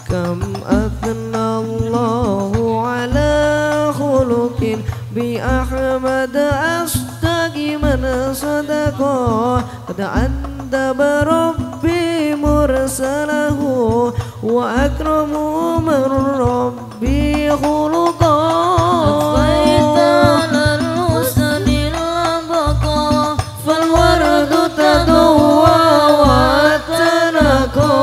كم أثنى الله على خلق بأحمد أصدق من صدقه قد عذب ربي مرسله وأكرم من ربي خلقه أطفيت على الحسن الأبقى فالورد تضوى وتنقى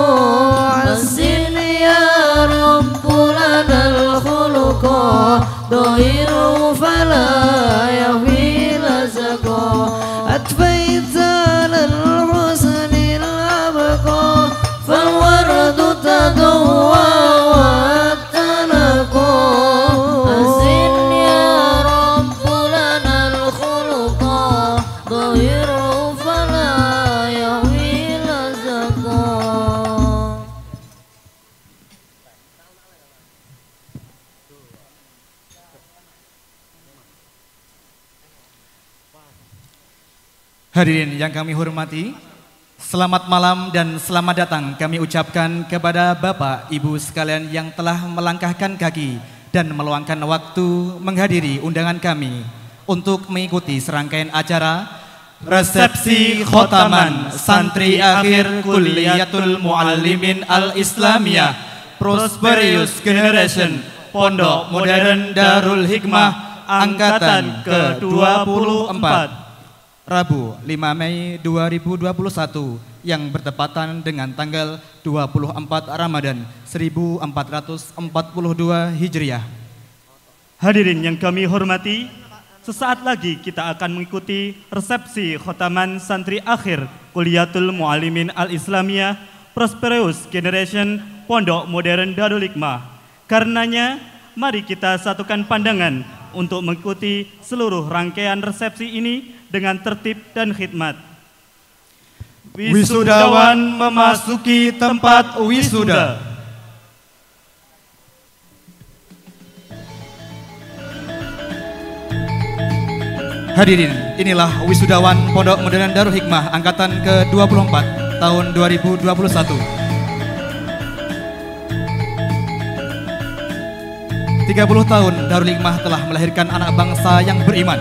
حسن يا رب لنا الخلق ظهير فلا يهوي لزقا أطفيت على الحسن الأبقى فالورد تضوى وتنقى حسن يا رب لنا الخلق ظهير فلا يهوي لزقا. Hadirin yang kami hormati, selamat malam dan selamat datang kami ucapkan kepada Bapak Ibu sekalian yang telah melangkahkan kaki dan meluangkan waktu menghadiri undangan kami untuk mengikuti serangkaian acara resepsi khotaman santri akhir Kulliyatul Muallimin Al-Islamiyah Prosperous Generation Pondok Modern Darul Hikmah Angkatan ke-24 Rabu 5 Mei 2021 yang bertepatan dengan tanggal 24 Ramadan 1442 Hijriah. Hadirin yang kami hormati, sesaat lagi kita akan mengikuti resepsi khotaman santri akhir Kulliyatul Muallimin Al-Islamiyah Prosperous Generation Pondok Modern Darul Hikmah. Karenanya, mari kita satukan pandangan untuk mengikuti seluruh rangkaian resepsi ini dengan tertib dan khidmat. Wisudawan memasuki tempat wisuda. Hadirin, inilah wisudawan Pondok Modern Darul Hikmah Angkatan ke-24 tahun 2021. 30 tahun Darul Hikmah telah melahirkan anak bangsa yang beriman,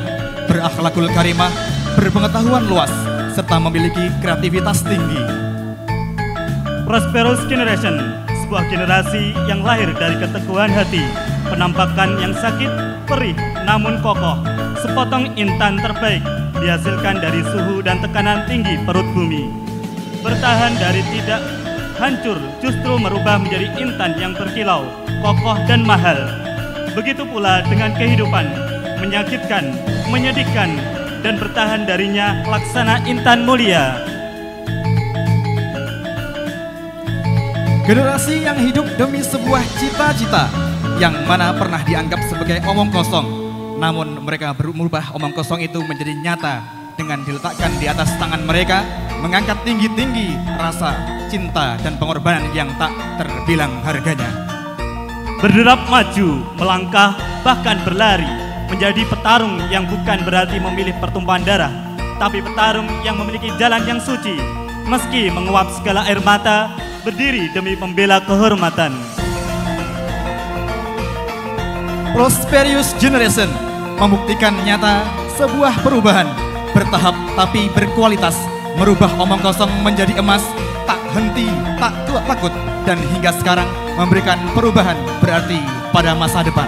berakhlakul karimah, berpengetahuan luas, serta memiliki kreativitas tinggi. Prosperous Generation, sebuah generasi yang lahir dari keteguhan hati, penampakan yang sakit, perih, namun kokoh, sepotong intan terbaik, dihasilkan dari suhu dan tekanan tinggi perut bumi. Bertahan dari tidak hancur, justru merubah menjadi intan yang berkilau, kokoh dan mahal. Begitu pula dengan kehidupan, menyakitkan, menyedihkan, dan bertahan darinya laksana intan mulia. Generasi yang hidup demi sebuah cita-cita yang mana pernah dianggap sebagai omong kosong, namun mereka merubah omong kosong itu menjadi nyata dengan diletakkan di atas tangan mereka, mengangkat tinggi-tinggi rasa cinta dan pengorbanan yang tak terbilang harganya. Berderap maju, melangkah, bahkan berlari, menjadi petarung yang bukan berarti memilih pertumpahan darah, tapi petarung yang memiliki jalan yang suci. Meski menguap segala air mata, berdiri demi membela kehormatan. Prosperous Generation membuktikan nyata sebuah perubahan, bertahap tapi berkualitas, merubah omong kosong menjadi emas, tak henti, tak takut, dan hingga sekarang memberikan perubahan berarti pada masa depan.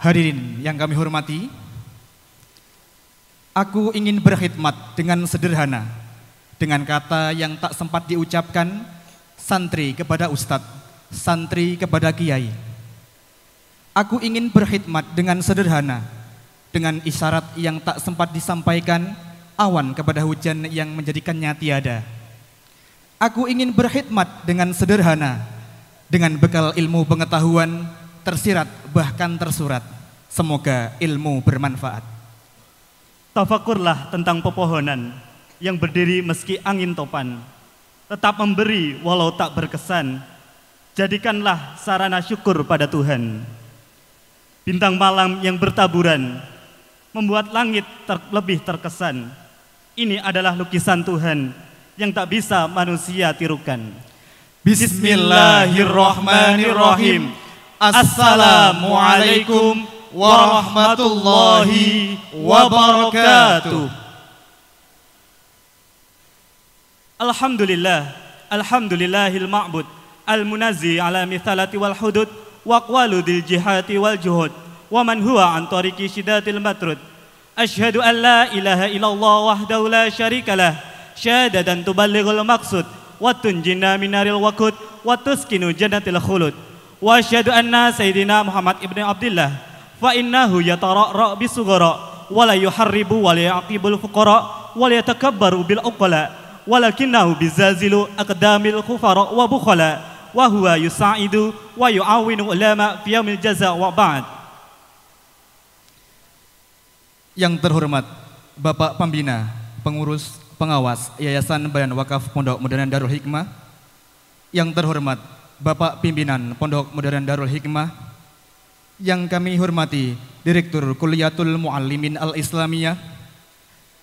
Hadirin yang kami hormati, aku ingin berkhidmat dengan sederhana, dengan kata yang tak sempat diucapkan, santri kepada ustadz, santri kepada kiai. Aku ingin berkhidmat dengan sederhana, dengan isyarat yang tak sempat disampaikan, awan kepada hujan yang menjadikannya tiada. Aku ingin berkhidmat dengan sederhana, dengan bekal ilmu pengetahuan, tersirat bahkan tersurat. Semoga ilmu bermanfaat. Tafakurlah tentang pepohonan yang berdiri meski angin topan, tetap memberi walau tak berkesan. Jadikanlah sarana syukur pada Tuhan. Bintang malam yang bertaburan membuat langit lebih terkesan. Ini adalah lukisan Tuhan yang tak bisa manusia tirukan. Bismillahirrahmanirrahim. Assalamualaikum warahmatullahi wabarakatuh. Alhamdulillahil ma'bud al-munazzi ala mithalati wal hudud wa aqwaludil jihati wal juhud wa man huwa an tariqi shidatil matrud. Asyhadu an la ilaha illallah wahdahu la syarikalah syahadatan tuballighul maqsud wa tunjina minaril waqud wa tuskinu jannatil khulud. Wa asyhadu anna sayyidina Muhammad ibn Abdillah fa innahu yatara'ra bisughara wa la yuharribu wa la yaqibul fuqara wa la yatakabbaru bil uqala walakinnahu bizazilu aqdamil khufara wa bukhala wa huwa yusa'idu wa yu'awinu ulama fi yaumil jaza wa ba'd. Yang terhormat Bapak Pembina, Pengurus Pengawas Yayasan Badan Wakaf Pondok Modern Darul Hikmah. Yang terhormat Bapak Pimpinan Pondok Modern Darul Hikmah. Yang kami hormati Direktur Kulliyatul Muallimin Al-Islamiyah.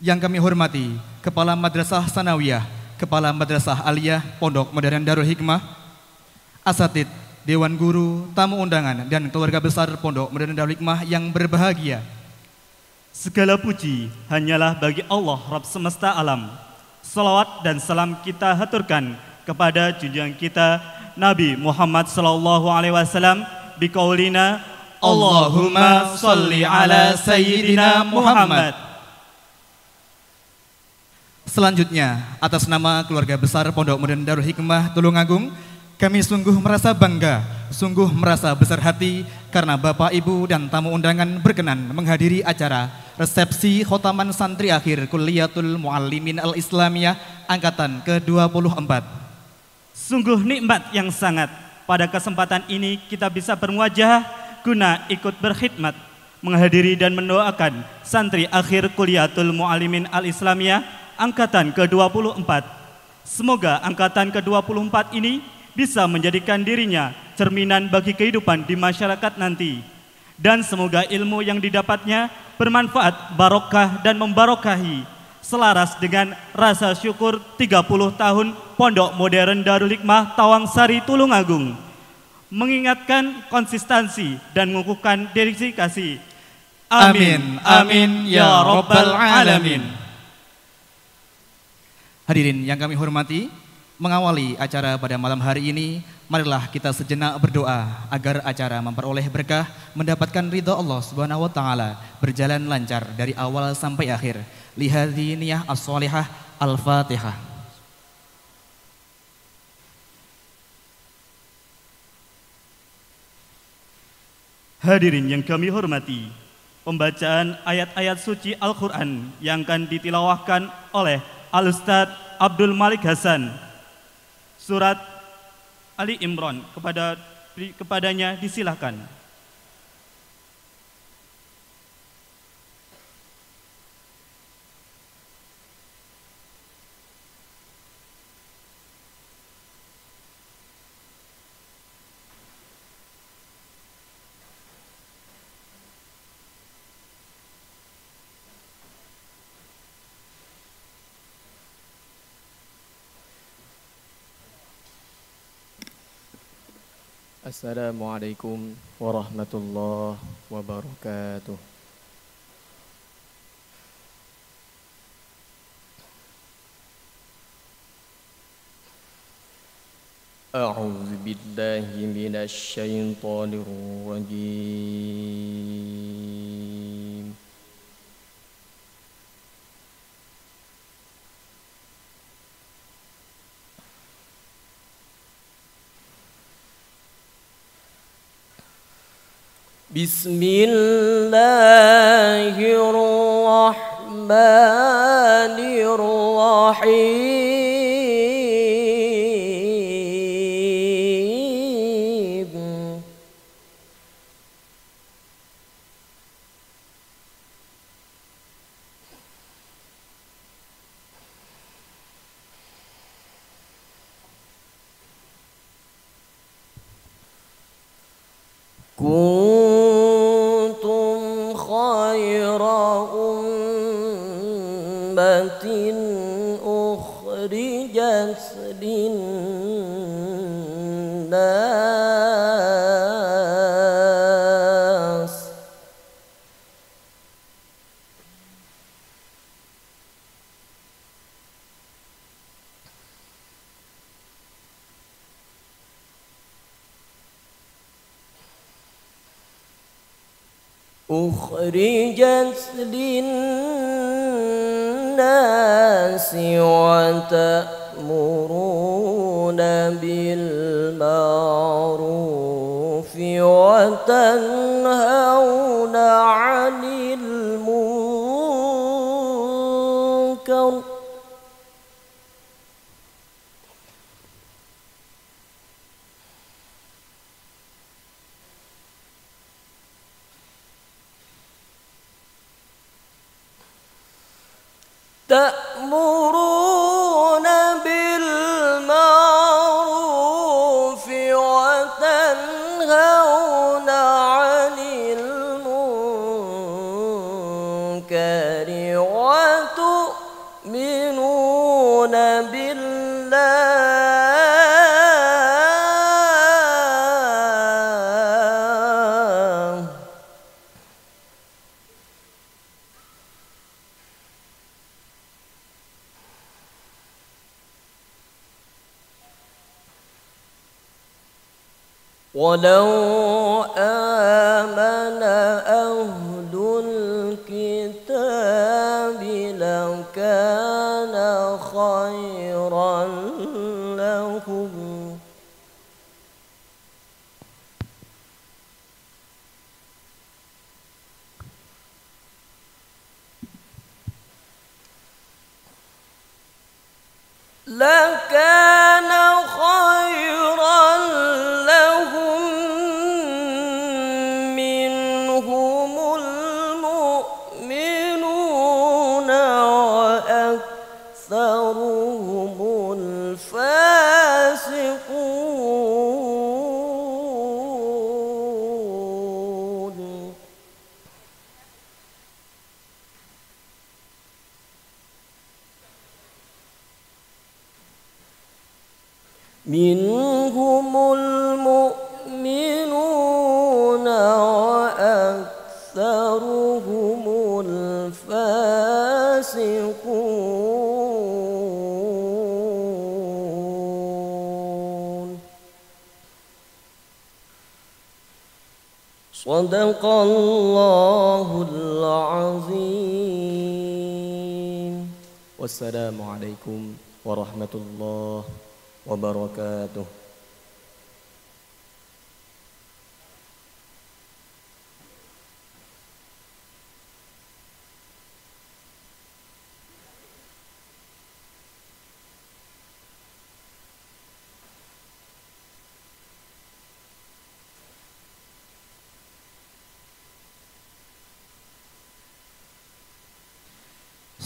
Yang kami hormati Kepala Madrasah Sanawiyah, Kepala Madrasah Aliyah Pondok Modern Darul Hikmah, asatid, Dewan Guru, tamu undangan, dan keluarga besar Pondok Modern Darul Hikmah yang berbahagia. Segala puji hanyalah bagi Allah Rabb semesta alam. Salawat dan salam kita haturkan kepada junjungan kita Nabi Muhammad sallallahu alaihi wasallam biqaulina Allahumma sholli ala sayyidina Muhammad. Selanjutnya, atas nama keluarga besar Pondok Modern Darul Hikmah Tulungagung, kami sungguh merasa bangga, sungguh merasa besar hati karena Bapak, Ibu, dan tamu undangan berkenan menghadiri acara resepsi khotaman santri akhir Kulliyatul Muallimin Al-Islamiyah Angkatan ke-24. Sungguh nikmat yang sangat pada kesempatan ini kita bisa bermuajah guna ikut berkhidmat, menghadiri dan mendoakan santri akhir Kulliyatul Muallimin Al-Islamiyah Angkatan ke-24. Semoga Angkatan ke-24 ini bisa menjadikan dirinya cerminan bagi kehidupan di masyarakat nanti. Dan semoga ilmu yang didapatnya bermanfaat, barokah dan membarokahi, selaras dengan rasa syukur 30 tahun Pondok Modern Darul Hikmah Tawangsari Tulungagung. Mengingatkan konsistensi dan mengukuhkan dedikasi. Amin, amin, ya Rabbal Alamin. Hadirin yang kami hormati, mengawali acara pada malam hari ini, marilah kita sejenak berdoa agar acara memperoleh berkah, mendapatkan ridha Allah Subhanahu wa taala, berjalan lancar dari awal sampai akhir. Lihadzi niyah as-shalihah. Al-Fatihah. Hadirin yang kami hormati, pembacaan ayat-ayat suci Al-Quran yang akan ditilawahkan oleh Al-Ustadz Abdul Malik Hasan. Surat Ali Imran, kepadanya disilahkan. Assalamualaikum warahmatullahi wabarakatuh. A'udzu billahi minasy syaithanir rajim. بسم الله الرحمن الرحيم كنتم خير أمة أخرجت للناس وتأمرون بالمعروف وتنهون عن المنكر تأمرون بالمعروف وتنهون عن المنكر وتؤمنون بالله ولو آمن أهل الكتاب لكان خيرا لهم لكان خيرا لهم منهم المؤمنون وأكثرهم الفاسقون منهم المؤمنون وأكثرهم الفاسقون صدق الله العظيم والسلام عليكم ورحمة الله wabarakatuh.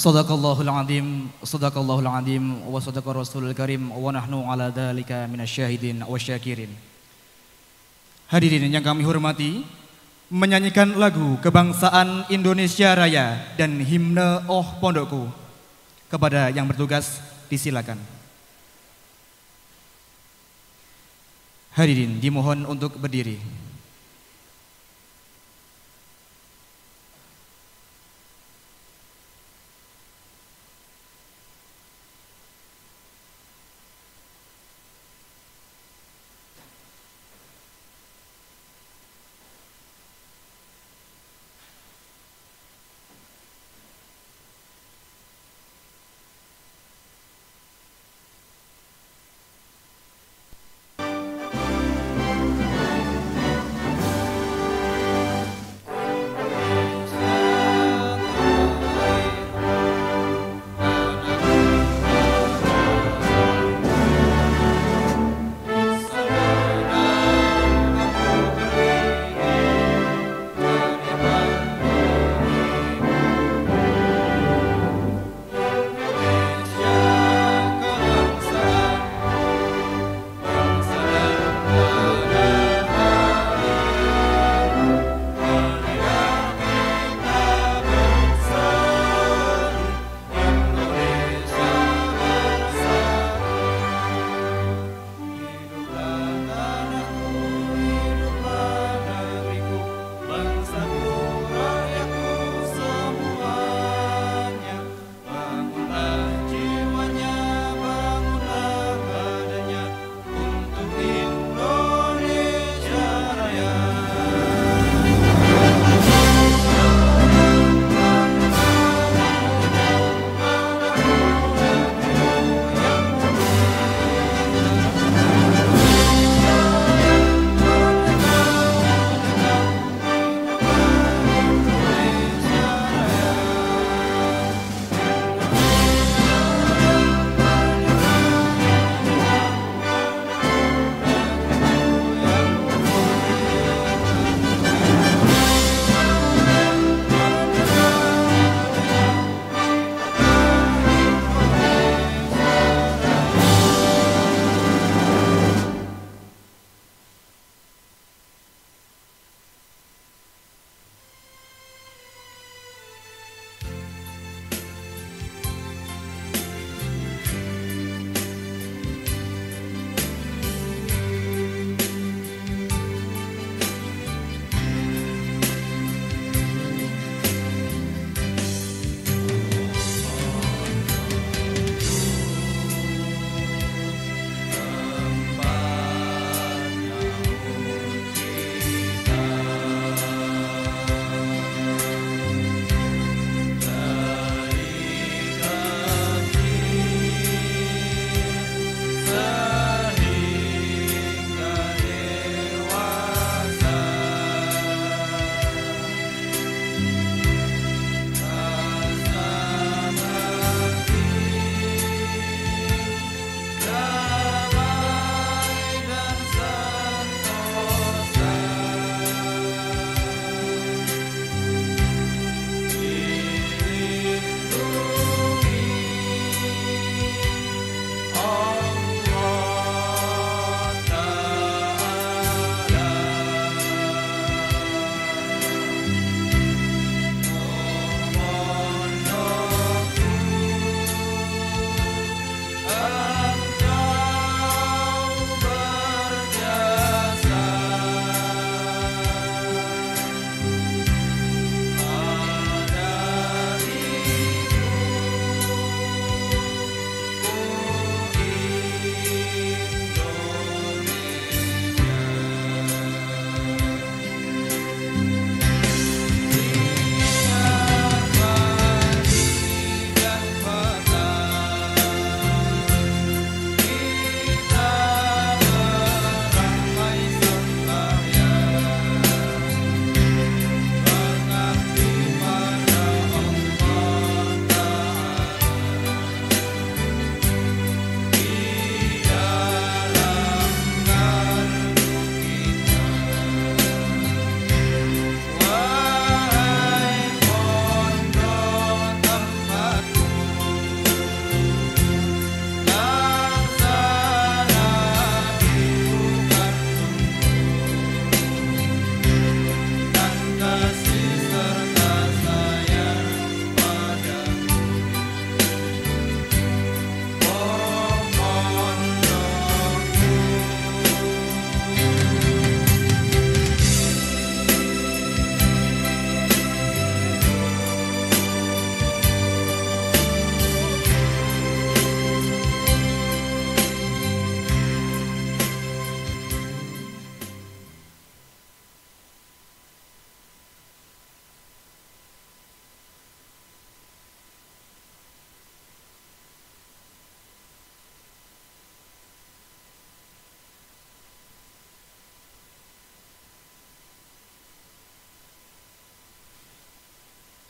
Sadaqallahul azim, sadaqallahul azim, wa sadaqa rasulul karim, wa nahnu ala dhalika minasyahidin wa syakirin. Hadirin yang kami hormati, menyanyikan lagu kebangsaan Indonesia Raya dan himne Oh Pondokku. Kepada yang bertugas disilakan. Hadirin dimohon untuk berdiri.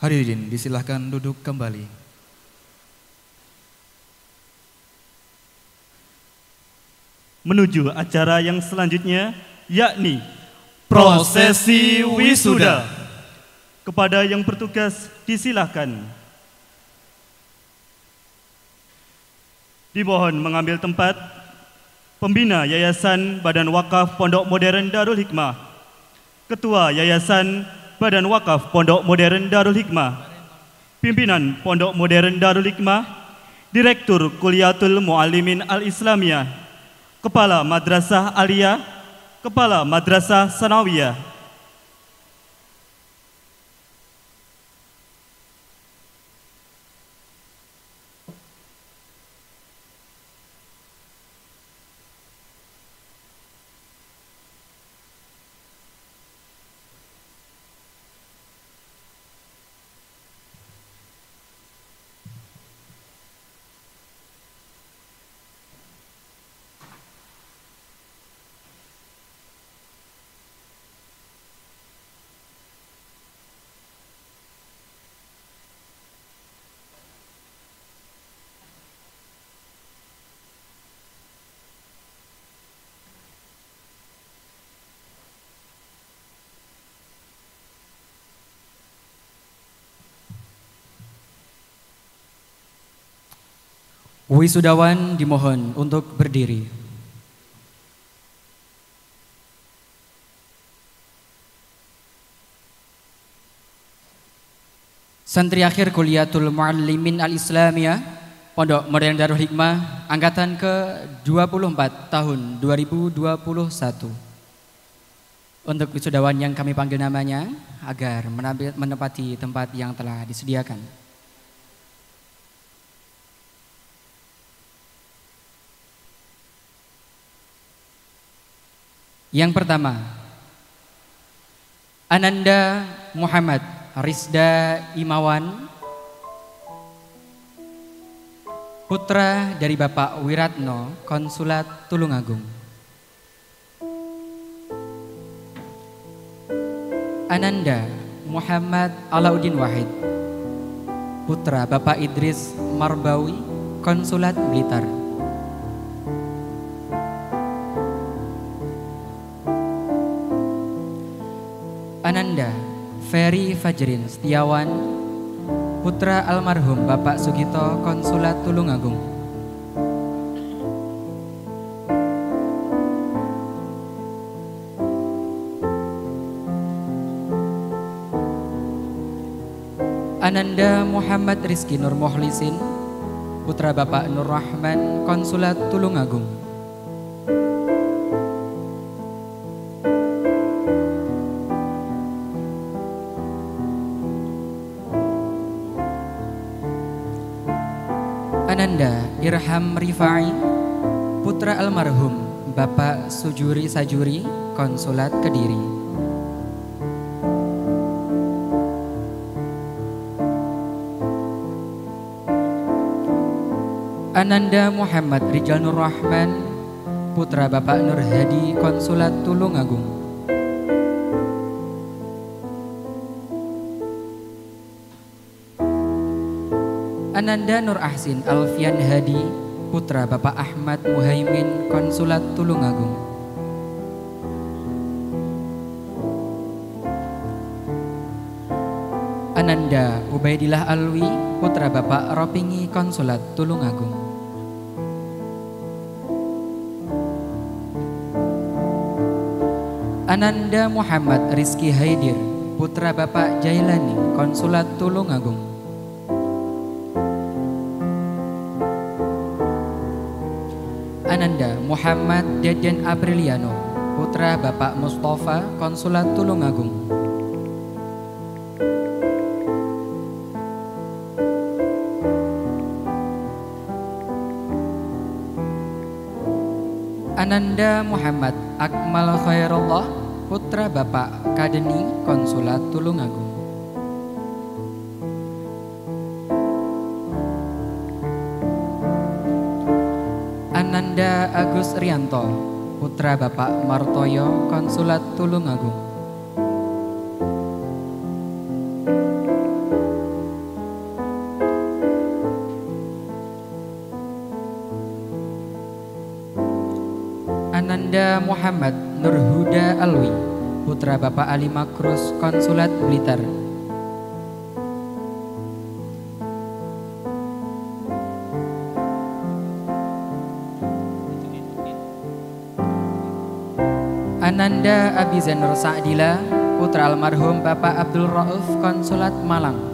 Hadirin disilahkan duduk kembali. Menuju acara yang selanjutnya, yakni prosesi wisuda. Kepada yang bertugas disilahkan. Dimohon mengambil tempat Pembina Yayasan Badan Wakaf Pondok Modern Darul Hikmah, Ketua Yayasan Badan Wakaf Pondok Modern Darul Hikmah, Pimpinan Pondok Modern Darul Hikmah, Direktur Kuliatul Muallimin Al-Islamiyah, Kepala Madrasah Aliyah, Kepala Madrasah Sanawiyah. Wisudawan dimohon untuk berdiri. Santri akhir Kuliatul Muallimin Al-Islamiyah Pondok Modern Darul Hikmah angkatan ke-24 tahun 2021. Untuk wisudawan yang kami panggil namanya agar menempati tempat yang telah disediakan. Yang pertama, Ananda Muhammad Rizda Imawan, putra dari Bapak Wiratno, Konsulat Tulungagung. Ananda Muhammad Alauddin Wahid, putra Bapak Idris Marbawi, Konsulat Blitar. Ananda Ferry Fajrin Setiawan, putra almarhum Bapak Sugito, Konsulat Tulungagung. Ananda Muhammad Rizky Nur Mohlisin, putra Bapak Nur Rahman, Konsulat Tulungagung. Ananda Irham Rifai, putra almarhum Bapak Sujuri Sajuri, Konsulat Kediri. Ananda Muhammad Rijal Nur Rahman, putra Bapak Nur Hadi, Konsulat Tulungagung. Ananda Nur Ahsin Alfian Hadi, putra Bapak Ahmad Muhaimin, Konsulat Tulungagung. Ananda Ubaidillah Alwi, putra Bapak Ropingi, Konsulat Tulungagung. Ananda Muhammad Rizky Haidir, putra Bapak Jailani, Konsulat Tulungagung. Ananda Muhammad Deden Apriliano, putra Bapak Mustafa, Konsulat Tulungagung. Ananda Muhammad Akmal Khairullah, putra Bapak Kadeni, Konsulat Tulungagung. Ananda Agus Rianto, putra Bapak Martoyo, Konsulat Tulungagung. Ananda Muhammad Nurhuda Alwi, putra Bapak Ali Makrus, Konsulat Blitar. Ananda Abizanur Sa'dila, putra almarhum Bapak Abdul Rauf, Konsulat Malang.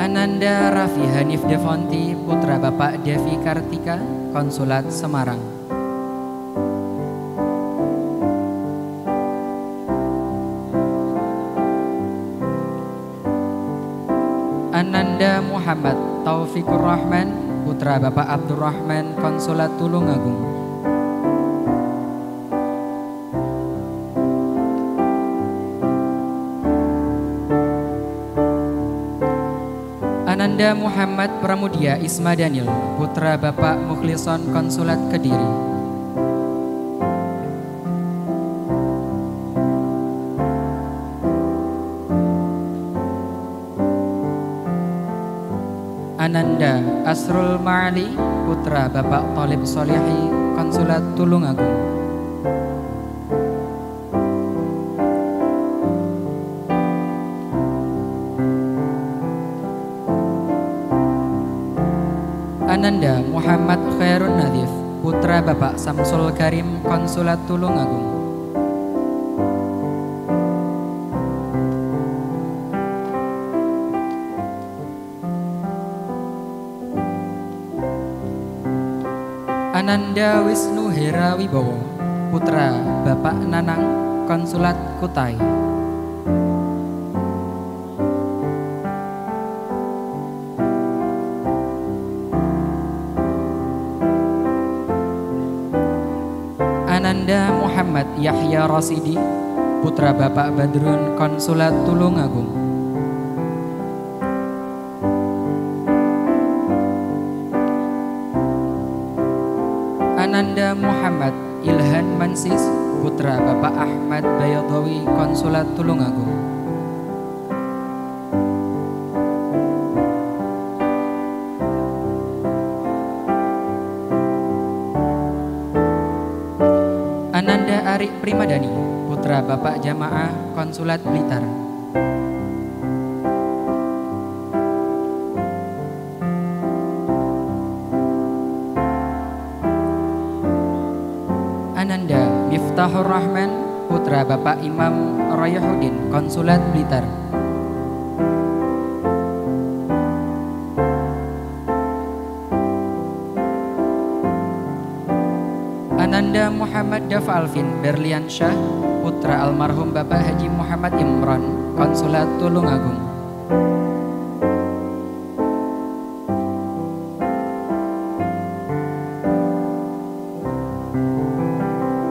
Ananda Raffi Hanif Defonti, putra Bapak Devi Kartika, Konsulat Semarang. Ananda Muhammad Taufikur Rahman, putra Bapak Abdurrahman, Konsulat Tulungagung. Ananda Muhammad Pramudia Isma Daniel, putra Bapak Mukhlison, Konsulat Kediri. Ananda Asrul Ma'ali, putra Bapak Thalib Solehi, Konsulat Tulungagung. Ananda Muhammad Khairun Nadif, putra Bapak Samsul Karim, Konsulat Tulungagung. Ananda Wisnu Hera Wibowo, putra Bapak Nanang, Konsulat Kutai. Ananda Muhammad Yahya Rosidi, putra Bapak Badrun, Konsulat Tulungagung. Ananda Muhammad Ilhan Mansis, putra Bapak Ahmad Bayadawi, Konsulat Tulungagung. Ananda Arik Primadani, putra Bapak Jamaah, Konsulat Blitar. Ananda Miftahur Rahman, putra Bapak Imam Royahuddin, Konsulat Blitar. Ananda Muhammad Dafa Alvin Berliansyah, putra almarhum Bapak Haji Muhammad Imran, Konsulat Tulungagung.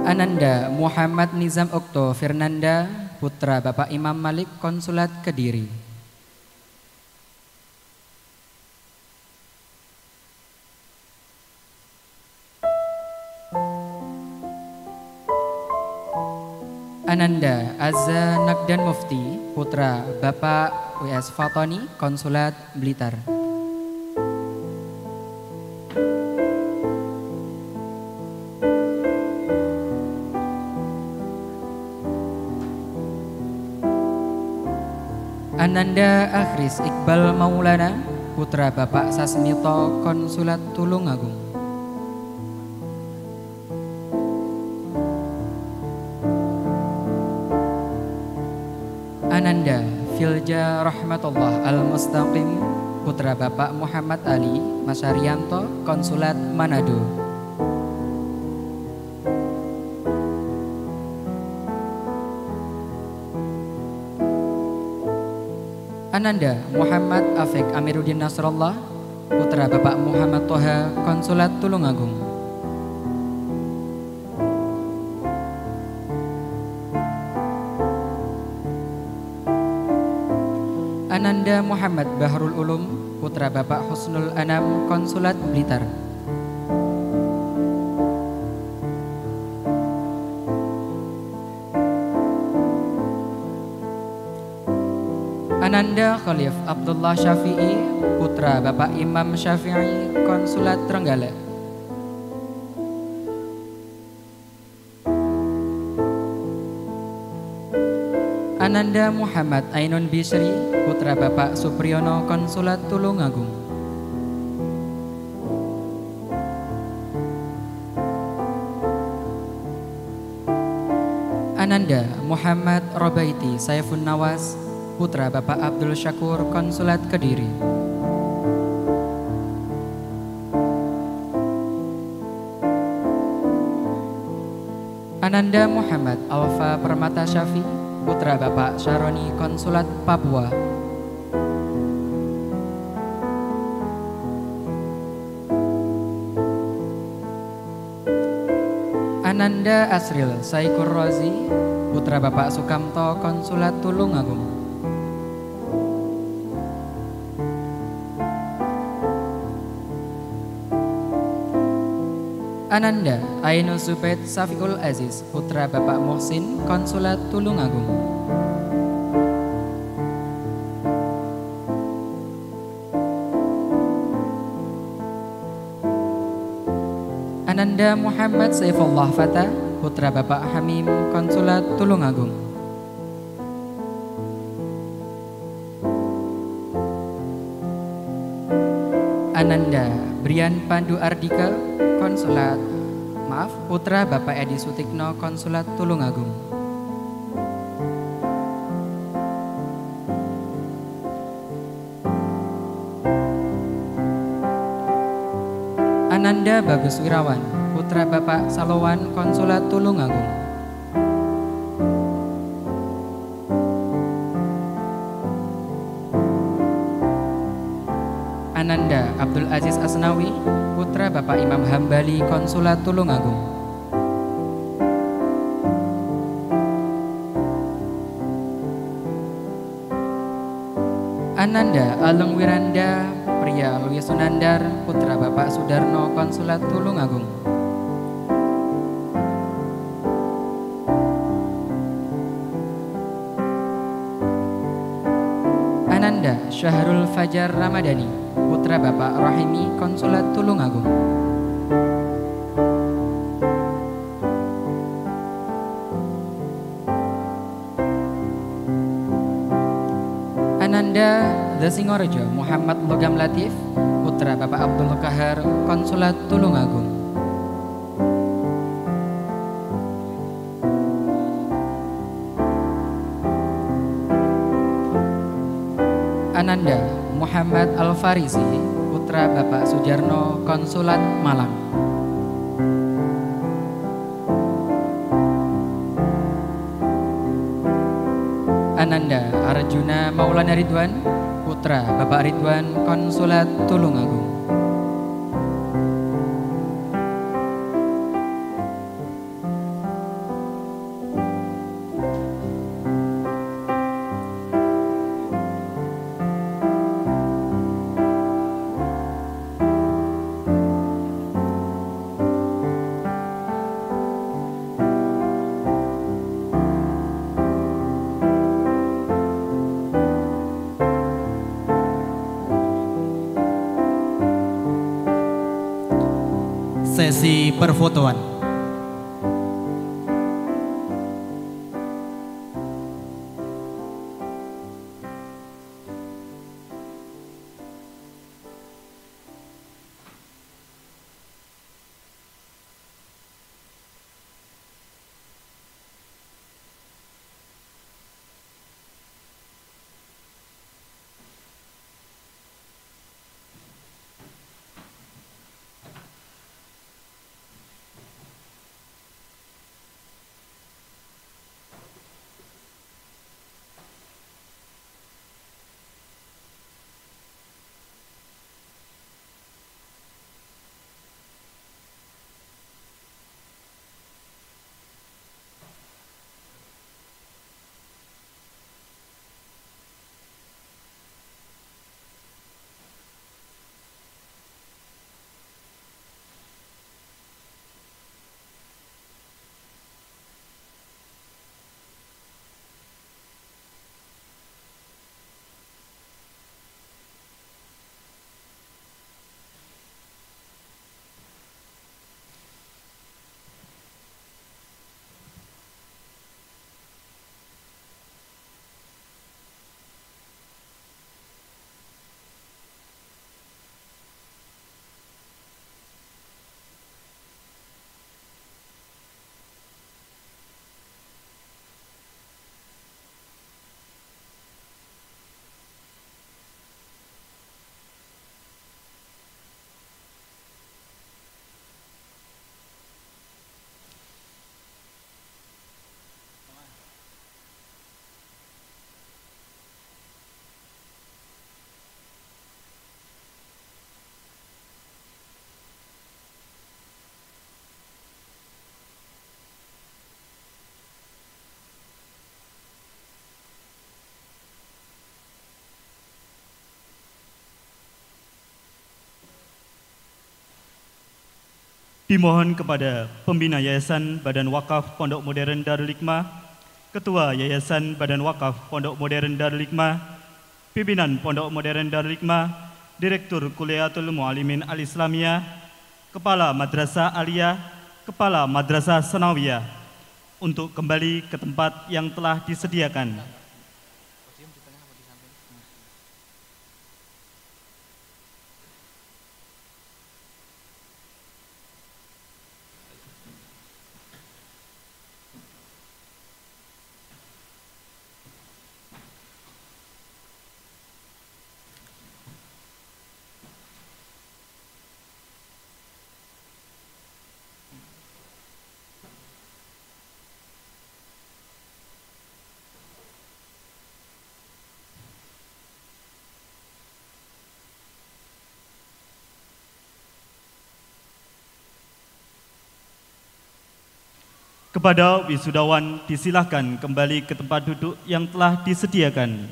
Ananda Muhammad Nizam Okto Fernanda, putra Bapak Imam Malik, Konsulat Kediri. Ananda Azza Nagdan Mufti, putra Bapak W.S. Fatoni, Konsulat Blitar. Ananda Akhris Iqbal Maulana, putra Bapak Sasmito, Konsulat Tulungagung. Ananda Filja Rahmatullah Al-Mustaqim, putra Bapak Muhammad Ali Masarianto, Konsulat Manado. Ananda Muhammad Afek Amiruddin Nasrullah, putra Bapak Muhammad Toha, Konsulat Tulungagung. Ananda Muhammad Bahrul Ulum, putra Bapak Husnul Anam, Konsulat Blitar. Ananda Khalif Abdullah Syafi'i, putra Bapak Imam Syafi'i, Konsulat Trenggalek. Ananda Muhammad Ainun Bisri, putra Bapak Supriyono, Konsulat Tulungagung. Ananda Muhammad Robaiti Saifun Nawas, putra Bapak Abdul Syakur, Konsulat Kediri. Ananda Muhammad Alfa Permata Syafi, putra Bapak Syaroni, Konsulat Papua. Ananda Asril Saikur Rozi, putra Bapak Sukamto, Konsulat Tulungagung. Ananda Ainus Zubaid Safiul Aziz, putra Bapak Muhsin, Konsulat Tulungagung. Ananda Muhammad Saifullah Fatah, putra Bapak Hamim, Konsulat Tulungagung. Ananda Brian Pandu Ardika, putra Bapak Edi Sutikno, Konsulat Tulungagung. Ananda Bagus Wirawan, putra Bapak Salowan, Konsulat Tulungagung. Ananda Abdul Aziz Asnawi, putra Bapak Imam Hambali, Konsulat Tulungagung. Ananda Aleng Wiranda, pria Louis Sunandar, putra Bapak Sudarno, Konsulat Tulungagung. Ananda Syahrul Fajar Ramadhani, putra Bapak Rahimi, Konsulat Tulungagung. Ananda The Singorejo Muhammad Logam Latif, putra Bapak Abdul Kahar, Konsulat Tulungagung. Ananda Muhammad Al-Farisi, putra Bapak Sujarno, Konsulat Malang. Ananda Arjuna Maulana Ridwan, putra Bapak Ridwan, Konsulat Tulungagung. Sesi perfotoan. Dimohon kepada Pembina Yayasan Badan Wakaf Pondok Modern Darul Hikmah, Ketua Yayasan Badan Wakaf Pondok Modern Darul Hikmah, Pimpinan Pondok Modern Darul Hikmah, Direktur Kuliatul Muallimin Al-Islamiyah, Kepala Madrasah Aliyah, Kepala Madrasah Sanawiyah, untuk kembali ke tempat yang telah disediakan. Kepada wisudawan disilahkan kembali ke tempat duduk yang telah disediakan.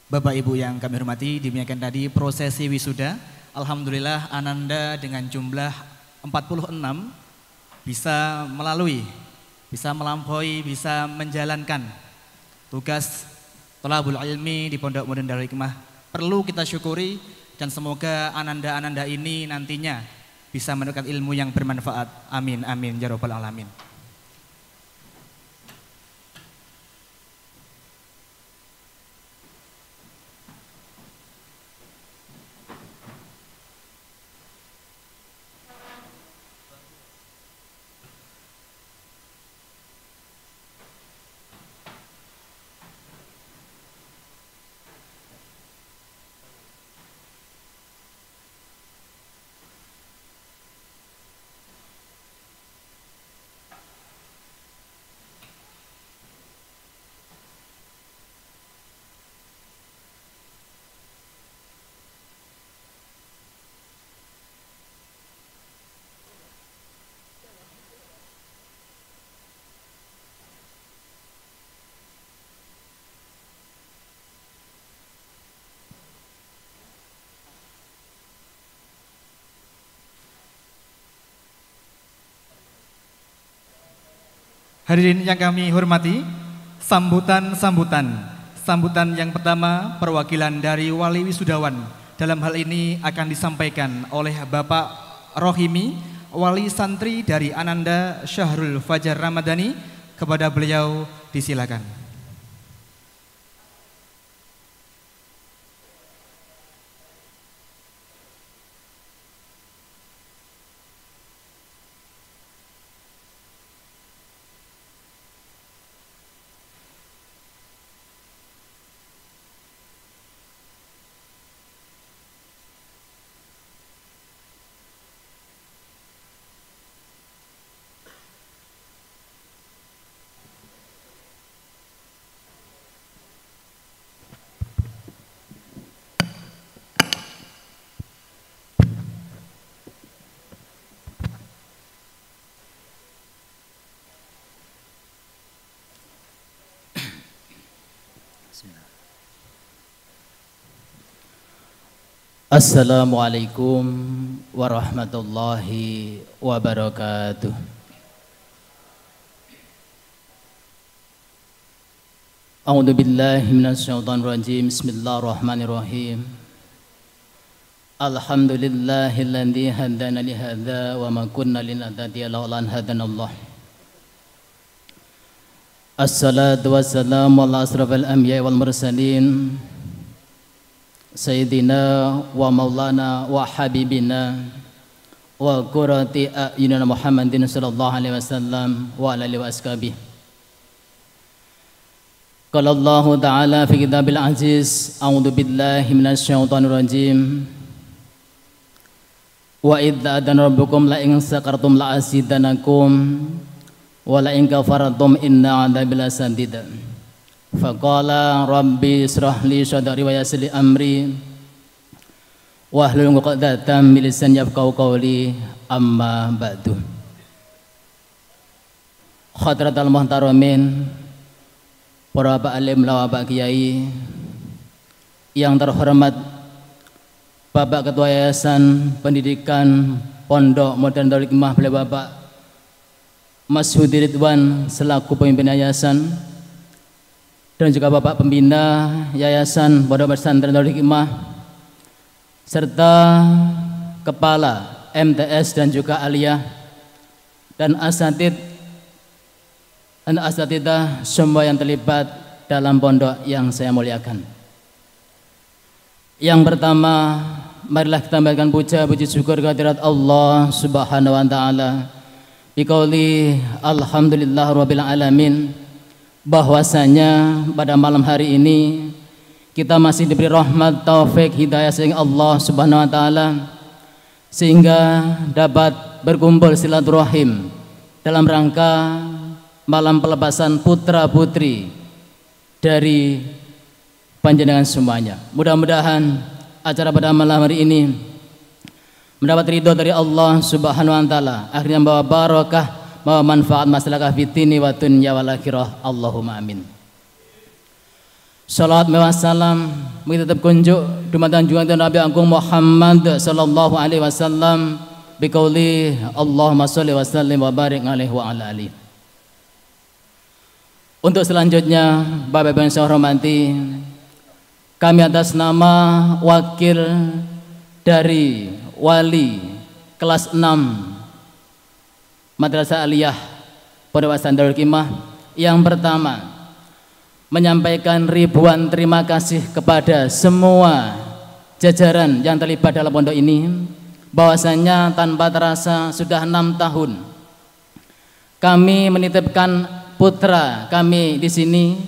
Bapak Ibu yang kami hormati, demikian tadi prosesi wisuda. Alhamdulillah Ananda dengan jumlah 46 bisa melalui, bisa melampaui, bisa menjalankan tugas thalabul ilmi di Pondok Modern Darul Hikmah. Perlu kita syukuri dan semoga Ananda-ananda ini nantinya bisa mendapatkan ilmu yang bermanfaat. Amin, amin, ya rabbal alamin. Hadirin yang kami hormati, sambutan yang pertama perwakilan dari wali wisudawan. Dalam hal ini akan disampaikan oleh Bapak Rohimi, wali santri dari Ananda Syahrul Fajar Ramadhani. Kepada beliau disilakan. Assalamualaikum warahmatullahi wabarakatuh. A'udzu billahi minasyaitonir rajim. Bismillahirrahmanirrahim. Alhamdulillahilladzi hadana li hadza wa ma kunna linahtadiya laula an hadanallah. Assalatu wassalamu ala asrafil anbiya'i wal mursalin Sayyidina wa maulana wa habibina wa qurrati a'yunina Muhammadin sallallahu alaihi wasallam wa ala alihi wa ashabihi. Qala Allah Ta'ala fi kitabil aziz, a'udzu billahi minasyaitonir rajim. Wa idza adana rabbukum la in sakartum la azidanakum wa la in kafartum inna 'adzabi lasadid. Faqala rabbi israh li sadri wa yassir li amri wahlul 'uqdatam min lisani yafqahu qawli, amma ba'du. Hadratal muhtaramin, para bapak alim, bapak kiai yang terhormat, Bapak Ketua Yayasan Pendidikan Pondok Modern Darul Hikmah, beliau Bapak Mas Hudi Ridwan selaku pemimpin yayasan, dan juga Bapak Pembina Yayasan Pondok Pesantren Darul Hikmah, serta Kepala MTS dan juga Aliyah, dan asatid dan asatidah semua yang terlibat dalam pondok yang saya muliakan. Yang pertama, marilah kita memberikan puji syukur kehadirat Allah Subhanahu wa taala biqauli alhamdulillah rabbil alamin, bahwasanya pada malam hari ini kita masih diberi rahmat, taufik, hidayah sehingga Allah Subhanahu wa taala sehingga dapat berkumpul silaturahim dalam rangka malam pelepasan putra putri dari panjenengan semuanya. Mudah-mudahan acara pada malam hari ini mendapat ridho dari Allah Subhanahu wa taala, akhirnya membawa barakah, membawa manfaat maslahah fitini wa dunya wal akhirah. Allahumma amin. Salawat wa salam mugi tetap kunjuk dumateng junjungan Nabi Agung Muhammad sallallahu alaihi wasallam biqauli Allahumma sholli wa sallim wa barik alaihi wa ala alihi. Untuk selanjutnya, Bapak-Ibu yang saya hormati, kami atas nama wakil dari wali kelas 6 Madrasah Aliyah Pondok Pesantren Darul Hikmah yang pertama menyampaikan ribuan terima kasih kepada semua jajaran yang terlibat dalam pondok ini, bahwasanya tanpa terasa sudah 6 tahun kami menitipkan putra kami di sini.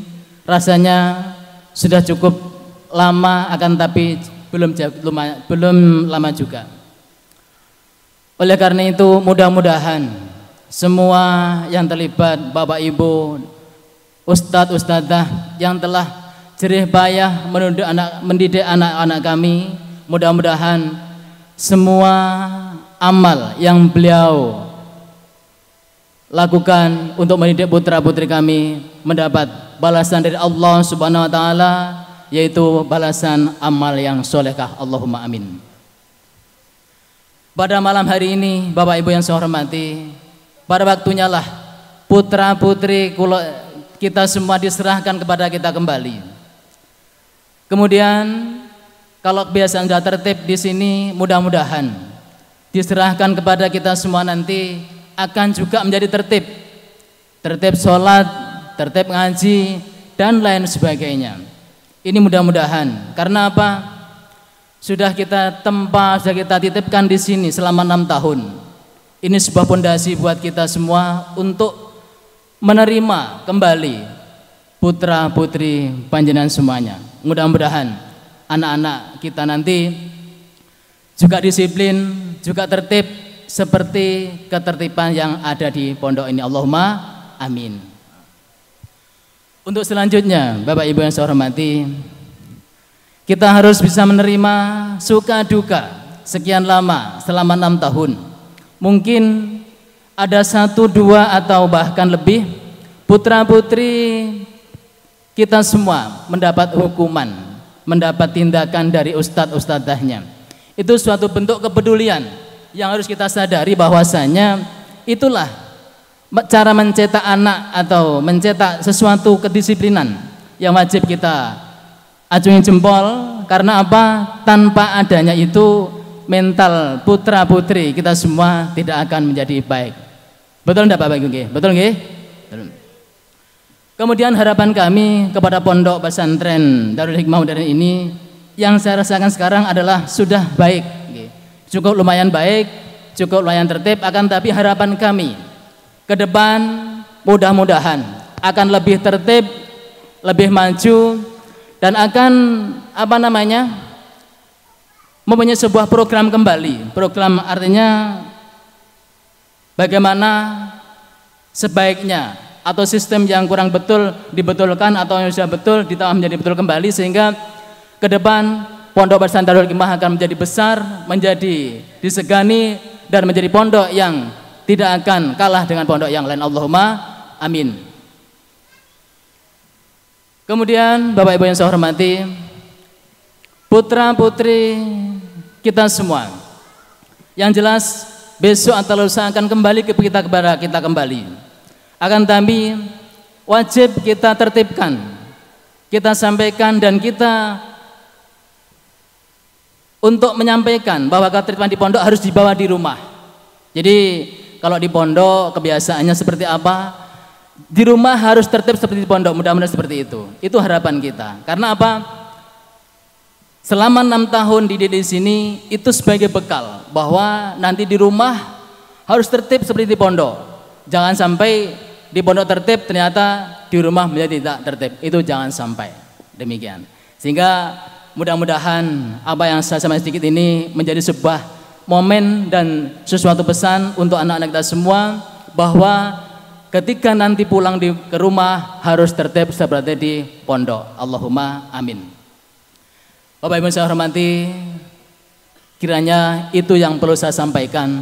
Rasanya sudah cukup lama, akan tapi belum lama juga. Oleh karena itu, mudah-mudahan semua yang terlibat, Bapak Ibu, Ustadz Ustadzah yang telah jerih payah mendidik anak-anak kami, mudah-mudahan semua amal yang beliau lakukan untuk mendidik putra putri kami mendapat balasan dari Allah Subhanahu wa taala, yaitu balasan amal yang solehah. Allahumma amin. Pada malam hari ini, Bapak Ibu yang saya hormati, pada waktunya lah putra putri kita semua diserahkan kepada kita kembali. Kemudian kalau kebiasaan sudah tertib di sini, mudah-mudahan diserahkan kepada kita semua nanti akan juga menjadi tertib sholat, tertib ngaji, dan lain sebagainya. Ini mudah-mudahan, karena apa? Sudah kita tempa, sudah kita titipkan di sini selama 6 tahun. Ini sebuah fondasi buat kita semua untuk menerima kembali putra putri panjenengan semuanya. Mudah-mudahan anak-anak kita nanti juga disiplin, juga tertib seperti ketertiban yang ada di pondok ini. Allahumma amin. Untuk selanjutnya, Bapak Ibu yang saya hormati, kita harus bisa menerima suka duka sekian lama, selama 6 tahun. Mungkin ada 1, 2 atau bahkan lebih putra putri kita semua mendapat hukuman, mendapat tindakan dari ustadz ustadzahnya. Itu suatu bentuk kepedulian yang harus kita sadari, bahwasanya itulah cara mencetak anak atau mencetak sesuatu kedisiplinan yang wajib kita acungi jempol. Karena apa? Tanpa adanya itu, mental putra putri kita semua tidak akan menjadi baik. Betul enggak Bapak Ibu? Betul nggih? Kemudian harapan kami kepada Pondok Pesantren Darul Hikmah Modern ini, yang saya rasakan sekarang adalah sudah baik, cukup lumayan baik, cukup lumayan tertib. Akan tapi harapan kami ke depan mudah-mudahan akan lebih tertib, lebih maju, dan akan mempunyai sebuah program kembali. Program artinya bagaimana sebaiknya, atau sistem yang kurang betul dibetulkan, atau yang sudah betul ditambah menjadi betul kembali, sehingga ke depan Pondok Pesantren Darul Hikmah akan menjadi besar, menjadi disegani, dan menjadi pondok yang tidak akan kalah dengan pondok yang lain. Allahumma amin. Kemudian Bapak Ibu yang saya hormati, putra putri kita semua, yang jelas besok atau lusa akan kembali kepada kita kembali. Akan tapi wajib kita tertibkan, kita sampaikan, dan kita untuk menyampaikan bahwa ketertiban di pondok harus dibawa di rumah. Jadi kalau di pondok kebiasaannya seperti apa, di rumah harus tertib seperti di pondok. Mudah-mudahan seperti itu. Itu harapan kita. Karena apa? Selama 6 tahun dididik di sini itu sebagai bekal bahwa nanti di rumah harus tertib seperti di pondok. Jangan sampai di pondok tertib ternyata di rumah menjadi tidak tertib. Itu jangan sampai. Demikian. Sehingga mudah-mudahan apa yang saya sampaikan sedikit ini menjadi sebuah momen dan sesuatu pesan untuk anak-anak kita semua, bahwa ketika nanti pulang ke rumah harus tertib seperti di pondok. Allahumma amin. Bapak Ibu saya hormati, kiranya itu yang perlu saya sampaikan,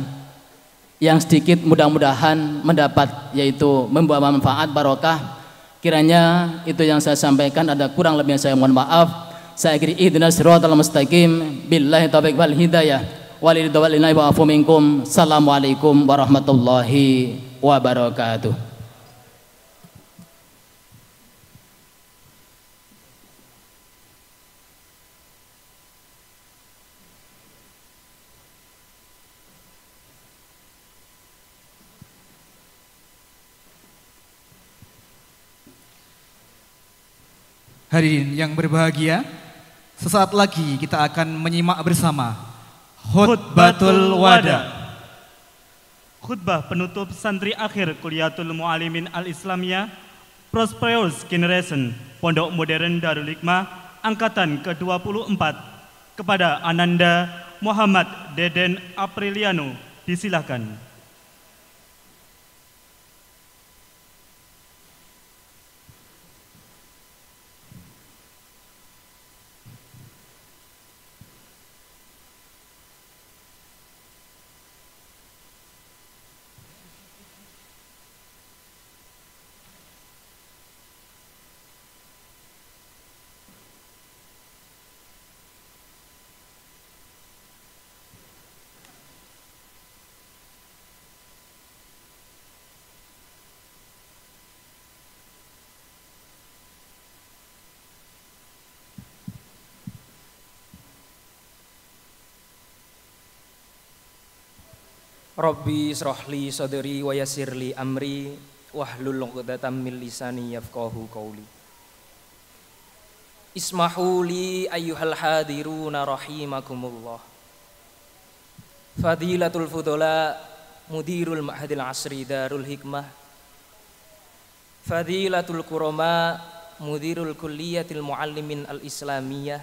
yang sedikit mudah-mudahan mendapat, yaitu membawa manfaat barokah. Kiranya itu yang saya sampaikan, ada kurang lebihnya saya mohon maaf. Saya akhiri ihdinas siratal mustaqim, billahi taufiq wal hidayah, walillahil wa afu minkum. Assalamualaikum warahmatullahi wabarakatuh. Hadirin yang berbahagia, sesaat lagi kita akan menyimak bersama Khutbatul Wada. Khutbah penutup santri akhir Kuliatul Muallimin Al-Islamiyah Prosperous Generation Pondok Modern Darul Hikmah angkatan ke-24 kepada Ananda Muhammad Deden Apriliano. Disilahkan. Rabbi srohli sadri wa yassirli amri wahlul 'uqdatam min lisani yafqahu qawli. Ismahu li ayyuhal hadiruna rahimakumullah. Fadilatul Fudala Mudirul Ma'hadil Asri Darul Hikmah, Fadilatul Kurama Mudirul Kulliyatil Muallimin Al-Islamiyah,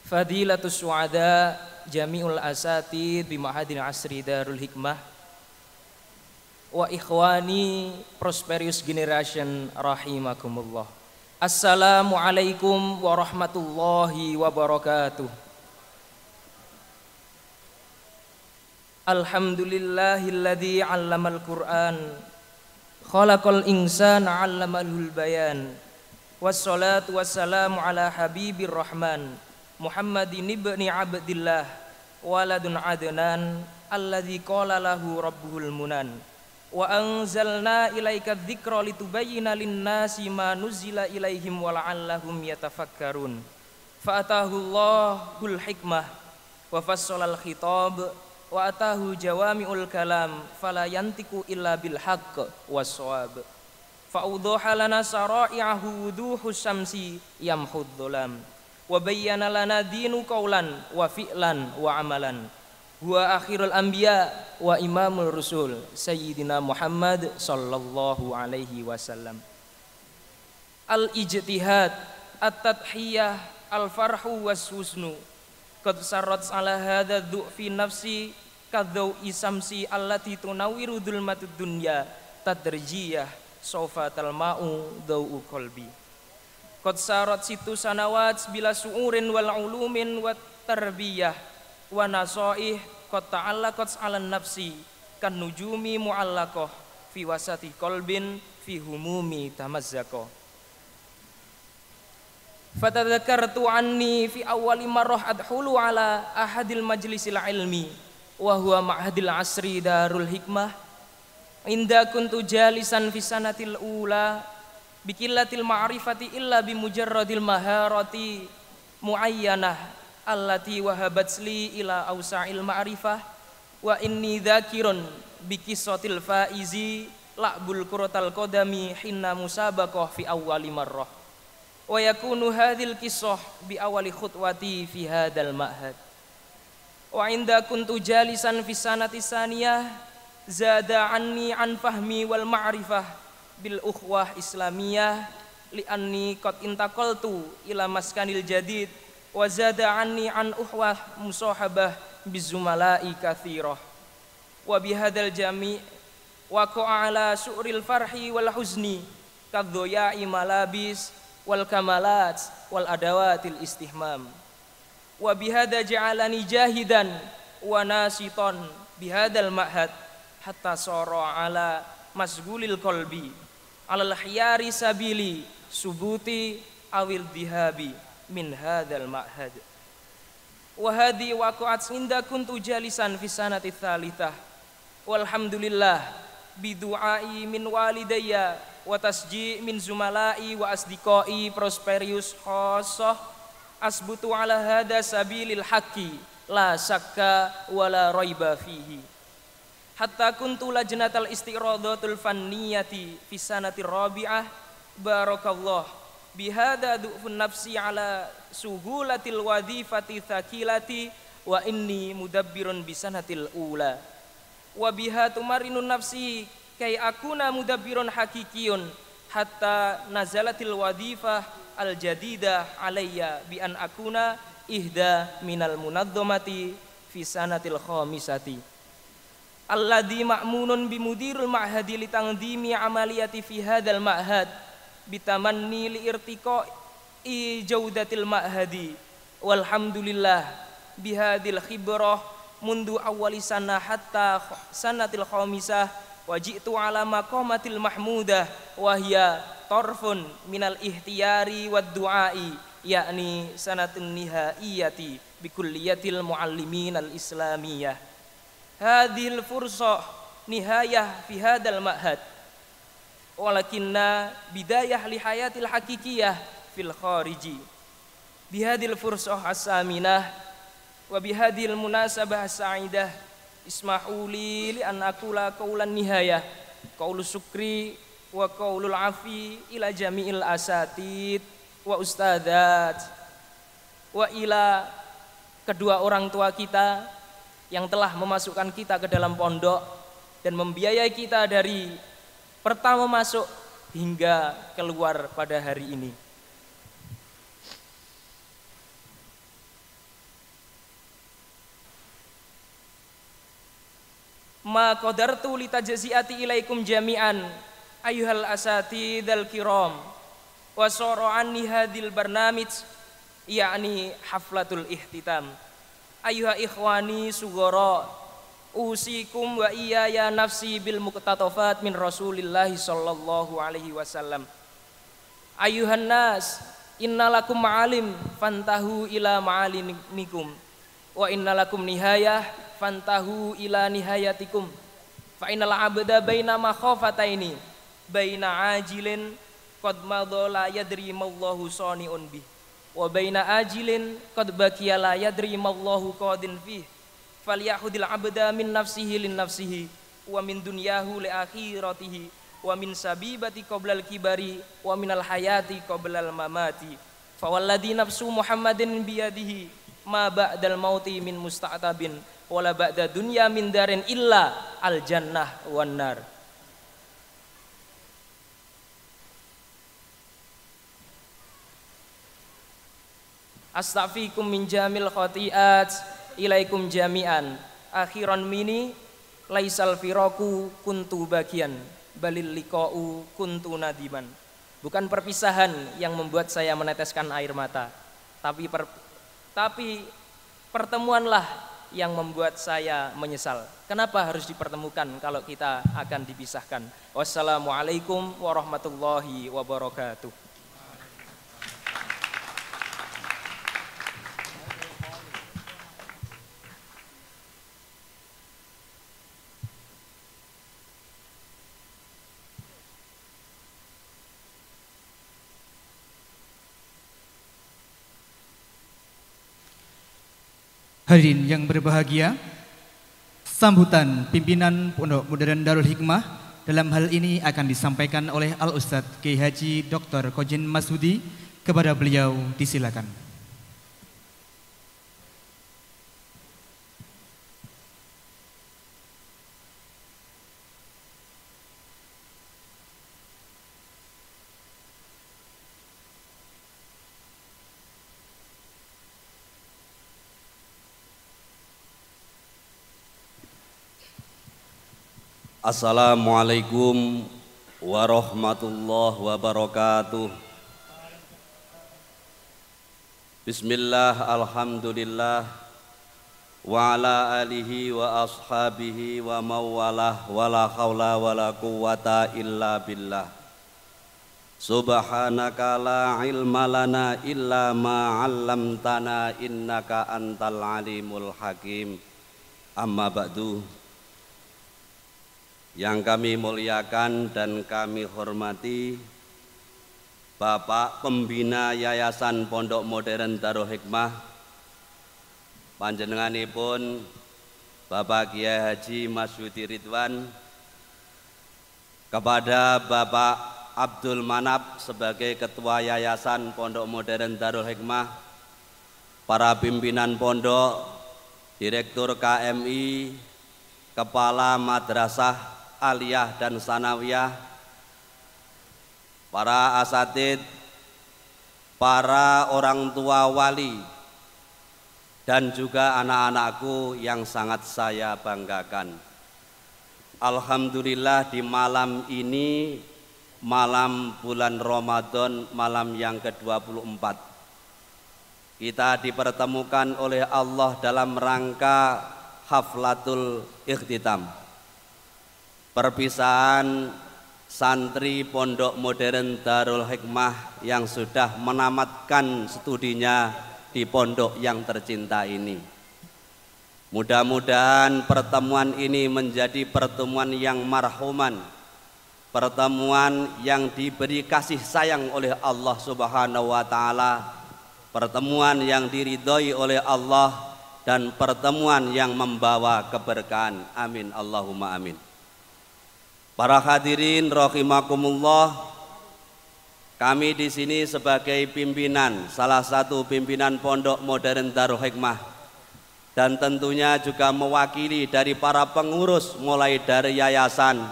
Fadilatul Su'ada Jami'ul Asatid bi Ma'hadil Asri Darul Hikmah, wa ikhwani Prosperous Generation rahimakumullah. Assalamualaikum warahmatullahi wabarakatuh. Alhamdulillahilladzi 'allamal Qur'an, khalaqal insana 'allamalul bayan. Wassalatu wassalamu ala habibir rahman Muhammadin ibni Abdillah waladun Adnan alladzi qala lahu rabbuhul munan. Wa anzalna ilaika dzikra litubayyana lin-nasi ma nuzila ilaihim wa la'allahum yatafakkarun. Fa atahullahul hikmah wa fassalal khitab wa atahu jawami'ul kalam fala yantiku illa bil haqq was-shawab. Fa awdaha lana sara'i'ahu wuduhus syamsi yamhud dhulam. wa bayyana lana dinu qaulan wa fi'lan wa amalan. Huwa akhirul anbiya wa imamul rusul sayyidina Muhammad sallallahu alaihi wasallam. Al-ijtihad, at-tadhiyah, al-farhu was-husnu qad sarrat ala hadha dhu'fi nafsi kadau isamsi allati tunawiru dhulmatud dunya tadrijiyah sofatal ma'u dau'u qalbi. Qad sarat situ sanawat bila su'urin wal ulumin wat tarbiyah wa nasaih qad ta'allaqat 'alan nafsi kan nujumi mu'allaqah fi wasati qalbin fi humumi tamazzaqah. Fatadzakartu anni fi awwali marrah adkhulu ala ahadil majlisil ilmi wa huwa ma'hadil asri darul hikmah inda kuntu jalisan fi sanatil ula biqillatil ma'rifati illa bimujarradil maharati muayyanah allati wahabat li ila awsa'il ma'rifah wa inni dzakirun biqisatil faizi la'bul kuratal qadami hinna musabaqah fi awwali marrah wa yakunu hadhil qissah bi awali khutwati fi hadzal ma'had wa inda kuntu jalisan fi sanati saniyah zada anni an fahmi wal ma'rifah bil ukhwah islamiyah li anni qad intaqaltu ila maskanil jadid wa zada anni an ukhwah musahabah bizumala'i katsirah wa bihadzal jami' waqa'a ala su'ril farhi wal huzni kadhoya'i malabis wal kamalat wal adawatil istihmam wa bihadza ja'alani jahidan wa nasiton bihadzal ma'had hatta sara ala masghulil qalbi alal khiyari sabili subuti awil dihabi min hadzal ma'had wa hadi waqa'at inda kuntu jalisan fi sanati tsalitsah walhamdulillah bidu'ai min walidayya wa tasji' min zumalai wa asdiqai prosperius khosoh asbutu ala hada sabilil haqqi la syakka wala raiba fihi hatta kuntu lajnatal istiradatul fanniyati fi sanati rabi'ah barakallah bihada du'fun nafsi ala suhulatil wadhifati thaqilati wa inni mudabbirun bi sanatil ula wa biha tumarinun nafsi kay akuna mudabbirun hakikiyun hatta nazalatil wadhifah al jadidah alayya bi an akuna ihda minal munazzamati fi sanatil khamisati alladhi ma'munun bi mudirul ma'hadi li tangdimi amaliyati fi hadzal ma'had bitamanni li irtiqai jaudatil ma'hadi walhamdulillah bihadil khibrah mundu awwali sana hatta sanatil khamisah wajitu ala maqamatil mahmudah wahya tarfun minal ihtiyari wad du'ai yakni sanatun nihaiyati bikulliyatil muallimin al islamiyah hadhil fursah nihayah fi hadzal ma'had walakinna bidayah li hayatil hakikiyah fil khariji bihadil fursah as-saminah wa bihadil munasabah as-sa'idah ismahuli li an aqula qaulan nihayah qaulu syukri wa qaulul afi ila jami'il asatid wa ustadzat wa ila kedua orang tua kita yang telah memasukkan kita ke dalam pondok dan membiayai kita dari pertama masuk hingga keluar pada hari ini. Ma qadartu li tajziati ilaikum jami'an ayyuhal asatidal kiram wa sara'anni hadhil barnamij yakni haflatul ihtitam ayyuha ikhwani sugara usikum wa iyaya nafsi bil muqtatafat min Rasulillah sallallahu alaihi wasallam ayyuhan nas innalakum ma'alim fantahu ila ma'alimikum wa innalakum nihayah fantahu ila nihayatikum fa innal abda baina makhafataini baina ajilin qad madha la yadri mallahu sani'un bih wa baina ajilin qad baqiya la yadri mallahu qadin fih falyahudil abda min nafsihi lin nafsihi wa min dunyahu li akhiratihi wa min sabibati qoblal kibari wa minal hayati qoblal mamati Fawalladzi nafsu Muhammadin biyadihi ma ba'dal mauti min musta'tabin wala ba'da dunya min darin illa al jannah wan nar. Astaghfirukum min jamil khati'at ilaikum jami'an. Akhiran mini laisal firaku kuntu bagian balil liqa'u kuntu nadiman. Bukan perpisahan yang membuat saya meneteskan air mata, tapi pertemuanlah yang membuat saya menyesal. Kenapa harus dipertemukan kalau kita akan dipisahkan? Wassalamualaikum warahmatullahi wabarakatuh. Hadirin yang berbahagia, sambutan pimpinan Pondok Modern Darul Hikmah dalam hal ini akan disampaikan oleh Al-Ustadz Kiai Haji Dr. Kojin Masudi. Kepada beliau disilakan. Assalamualaikum warahmatullahi wabarakatuh. Bismillah, alhamdulillah, wa ala alihi wa ashabihi wa mawalah, wa la hawla wa la quwata illa billah. Subhanaka la ilma lana illa ma 'allamtana innaka antal alimul hakim. Amma ba'du. Yang kami muliakan dan kami hormati Bapak Pembina Yayasan Pondok Modern Darul Hikmah, panjenenganipun Bapak Kiai Haji Masudi Ridwan, kepada Bapak Abdul Manap sebagai Ketua Yayasan Pondok Modern Darul Hikmah, para pimpinan pondok, Direktur KMI, Kepala Madrasah Aliyah dan Sanawiyah, para asatid, para orang tua wali, dan juga anak-anakku yang sangat saya banggakan. Alhamdulillah di malam ini, malam bulan Ramadan, malam yang ke-24, kita dipertemukan oleh Allah dalam rangka haflatul ikhtitam, perpisahan santri Pondok Modern Darul Hikmah yang sudah menamatkan studinya di pondok yang tercinta ini. Mudah-mudahan pertemuan ini menjadi pertemuan yang marhuman, pertemuan yang diberi kasih sayang oleh Allah Subhanahu wa taala, pertemuan yang diridhoi oleh Allah, dan pertemuan yang membawa keberkahan. Amin Allahumma amin. Para hadirin rahimakumullah, kami di sini sebagai pimpinan, salah satu pimpinan Pondok Modern Darul Hikmah, dan tentunya juga mewakili dari para pengurus mulai dari yayasan,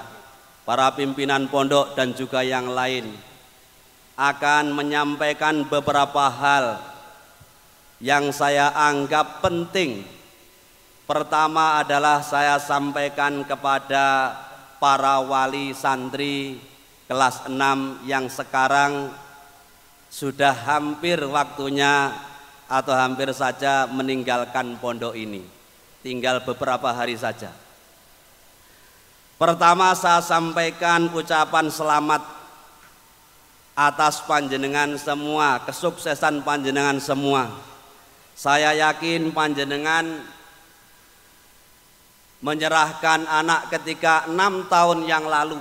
para pimpinan pondok dan juga yang lain, akan menyampaikan beberapa hal yang saya anggap penting. Pertama adalah saya sampaikan kepada para wali santri kelas 6 yang sekarang sudah hampir waktunya atau hampir saja meninggalkan pondok ini, tinggal beberapa hari saja. Pertama, saya sampaikan ucapan selamat atas panjenengan semua, kesuksesan panjenengan semua. Saya yakin panjenengan menyerahkan anak ketika 6 tahun yang lalu.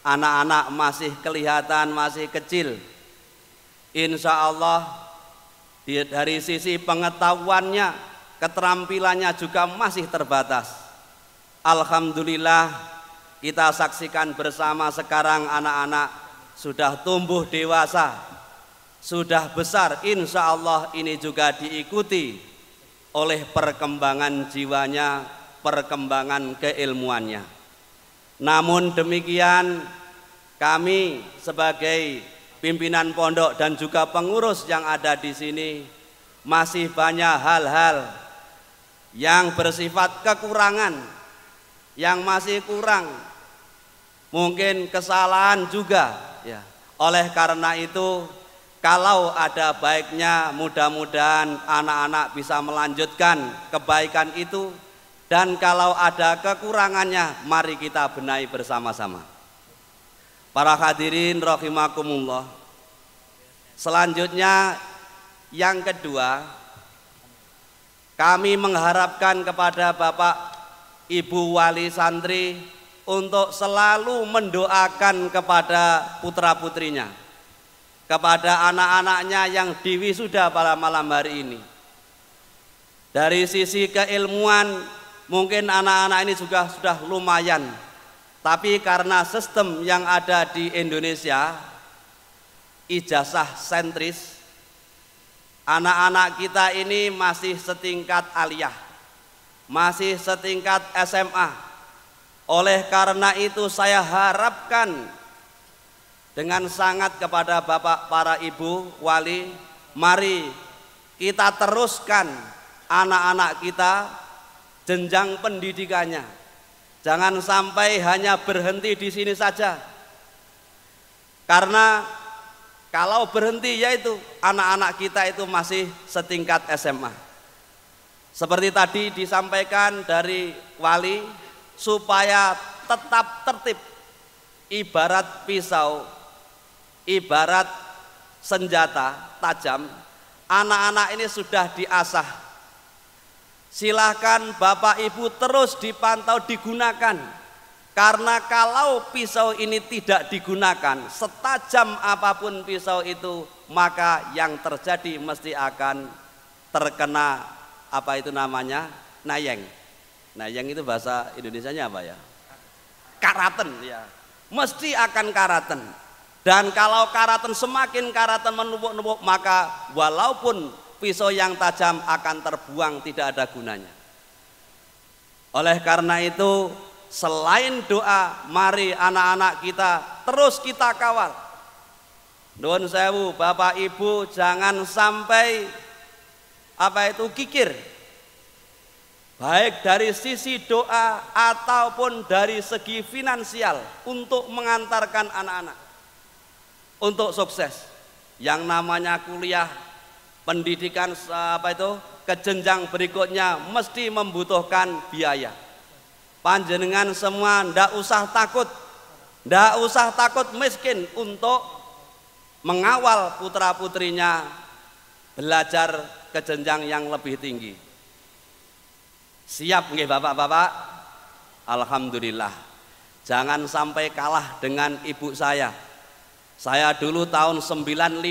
Anak-anak masih kelihatan masih kecil. Insya Allah dari sisi pengetahuannya, keterampilannya juga masih terbatas. Alhamdulillah kita saksikan bersama sekarang anak-anak sudah tumbuh dewasa, sudah besar, insya Allah ini juga diikuti oleh perkembangan jiwanya, perkembangan keilmuannya. Namun demikian, kami sebagai pimpinan pondok dan juga pengurus yang ada di sini masih banyak hal-hal yang bersifat kekurangan, yang masih kurang, mungkin kesalahan juga ya. Oleh karena itu, kalau ada baiknya, mudah-mudahan anak-anak bisa melanjutkan kebaikan itu, dan kalau ada kekurangannya, mari kita benahi bersama-sama. Para hadirin rahimakumullah. Selanjutnya yang kedua, kami mengharapkan kepada Bapak Ibu Wali Santri untuk selalu mendoakan kepada putra-putrinya, kepada anak-anaknya yang diwisuda pada malam hari ini. Dari sisi keilmuan, mungkin anak-anak ini juga sudah lumayan, tapi karena sistem yang ada di Indonesia, ijazah sentris, anak-anak kita ini masih setingkat aliyah, masih setingkat SMA. Oleh karena itu saya harapkan dengan sangat kepada Bapak, para Ibu Wali, mari kita teruskan anak-anak kita jenjang pendidikannya. Jangan sampai hanya berhenti di sini saja. Karena kalau berhenti yaitu anak-anak kita itu masih setingkat SMA. Seperti tadi disampaikan dari Wali, supaya tetap tertib, ibarat pisau, ibarat senjata tajam, anak-anak ini sudah diasah. Silahkan Bapak Ibu terus dipantau, digunakan. Karena kalau pisau ini tidak digunakan, setajam apapun pisau itu, maka yang terjadi mesti akan terkena apa itu namanya, nayeng. Nayeng itu bahasa Indonesianya apa ya? Karaten ya. Mesti akan karaten. Dan kalau karaten, semakin karaten menumpuk-numpuk, maka walaupun pisau yang tajam akan terbuang, tidak ada gunanya. Oleh karena itu, selain doa, mari anak-anak kita terus kita kawal. Nuwun sewu, Bapak Ibu, jangan sampai apa itu kikir, baik dari sisi doa ataupun dari segi finansial untuk mengantarkan anak-anak untuk sukses. Yang namanya kuliah, pendidikan apa itu ke jenjang berikutnya mesti membutuhkan biaya. Panjenengan semua ndak usah takut miskin untuk mengawal putra-putrinya belajar ke jenjang yang lebih tinggi. Siap nggih Bapak-bapak? Alhamdulillah. Jangan sampai kalah dengan ibu saya. Saya dulu tahun 95,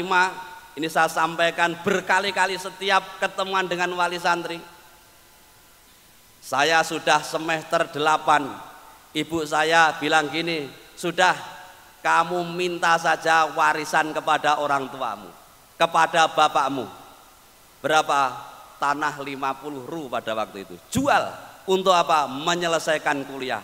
ini saya sampaikan berkali-kali setiap ketemuan dengan wali santri. Saya sudah semester 8. Ibu saya bilang gini, "Sudah, kamu minta saja warisan kepada orang tuamu, kepada bapakmu." Berapa? Tanah 50 ru pada waktu itu. Jual untuk apa? Menyelesaikan kuliah.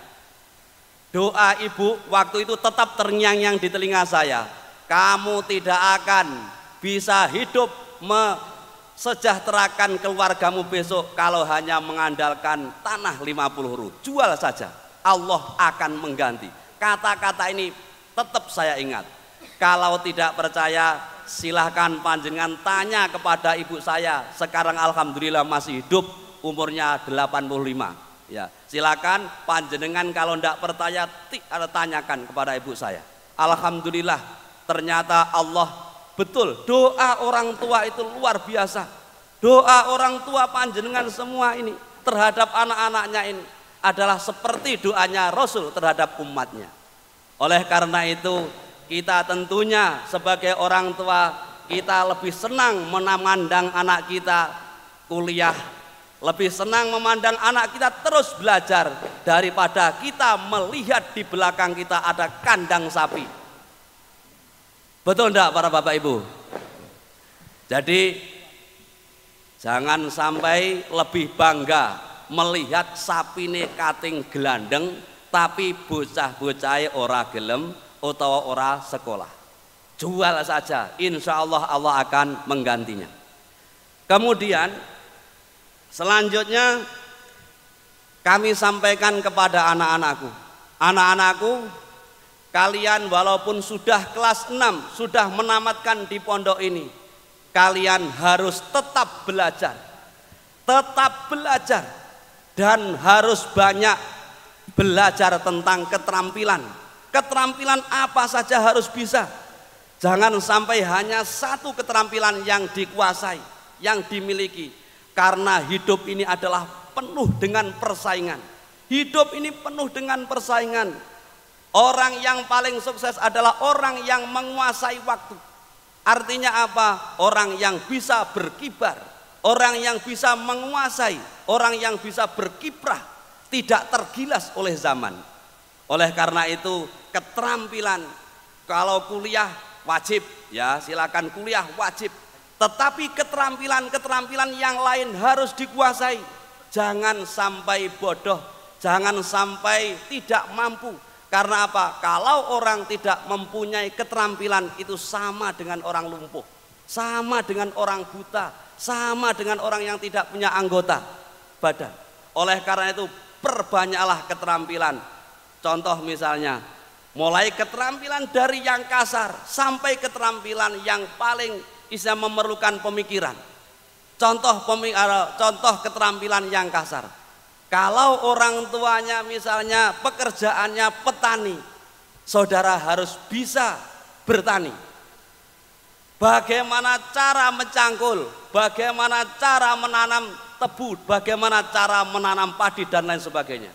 Doa ibu waktu itu tetap terngiang-ngiang di telinga saya. Kamu tidak akan bisa hidup mesejahterakan keluargamu besok kalau hanya mengandalkan tanah 50 ru. Jual saja, Allah akan mengganti. Kata-kata ini tetap saya ingat. Kalau tidak percaya, silahkan panjenengan tanya kepada ibu saya. Sekarang alhamdulillah masih hidup, umurnya 85. Ya, silakan panjenengan kalau tidak percaya tanyakan kepada ibu saya. Alhamdulillah, ternyata Allah betul. Doa orang tua itu luar biasa. Doa orang tua panjenengan semua ini terhadap anak-anaknya ini adalah seperti doanya Rasul terhadap umatnya. Oleh karena itu, kita tentunya sebagai orang tua, kita lebih senang memandang anak kita kuliah, lebih senang memandang anak kita terus belajar daripada kita melihat di belakang kita ada kandang sapi. Betul enggak para Bapak Ibu? Jadi jangan sampai lebih bangga melihat sapine kating gelandeng tapi bocah-bocah ora gelem utawa ora sekolah. Jual saja, insya Allah Allah akan menggantinya. Kemudian selanjutnya kami sampaikan kepada anak-anakku, anak-anakku, kalian walaupun sudah kelas 6, sudah menamatkan di pondok ini, kalian harus tetap belajar dan harus banyak belajar tentang keterampilan. Keterampilan apa saja harus bisa. Jangan sampai hanya satu keterampilan yang dikuasai, yang dimiliki. Karena hidup ini adalah penuh dengan persaingan. Hidup ini penuh dengan persaingan. Orang yang paling sukses adalah orang yang menguasai waktu. Artinya apa? Orang yang bisa berkibar, orang yang bisa menguasai, orang yang bisa berkiprah, tidak tergilas oleh zaman. Oleh karena itu keterampilan, kalau kuliah wajib, ya silakan kuliah wajib. Tetapi keterampilan yang lain harus dikuasai. Jangan sampai bodoh, jangan sampai tidak mampu. Karena apa? Kalau orang tidak mempunyai keterampilan itu sama dengan orang lumpuh, sama dengan orang buta, sama dengan orang yang tidak punya anggota badan. Oleh karena itu perbanyaklah keterampilan. Contoh misalnya, mulai keterampilan dari yang kasar sampai keterampilan yang paling bisa memerlukan pemikiran. Contoh keterampilan yang kasar. Kalau orang tuanya misalnya pekerjaannya petani, saudara harus bisa bertani. Bagaimana cara mencangkul, bagaimana cara menanam tebu, bagaimana cara menanam padi dan lain sebagainya.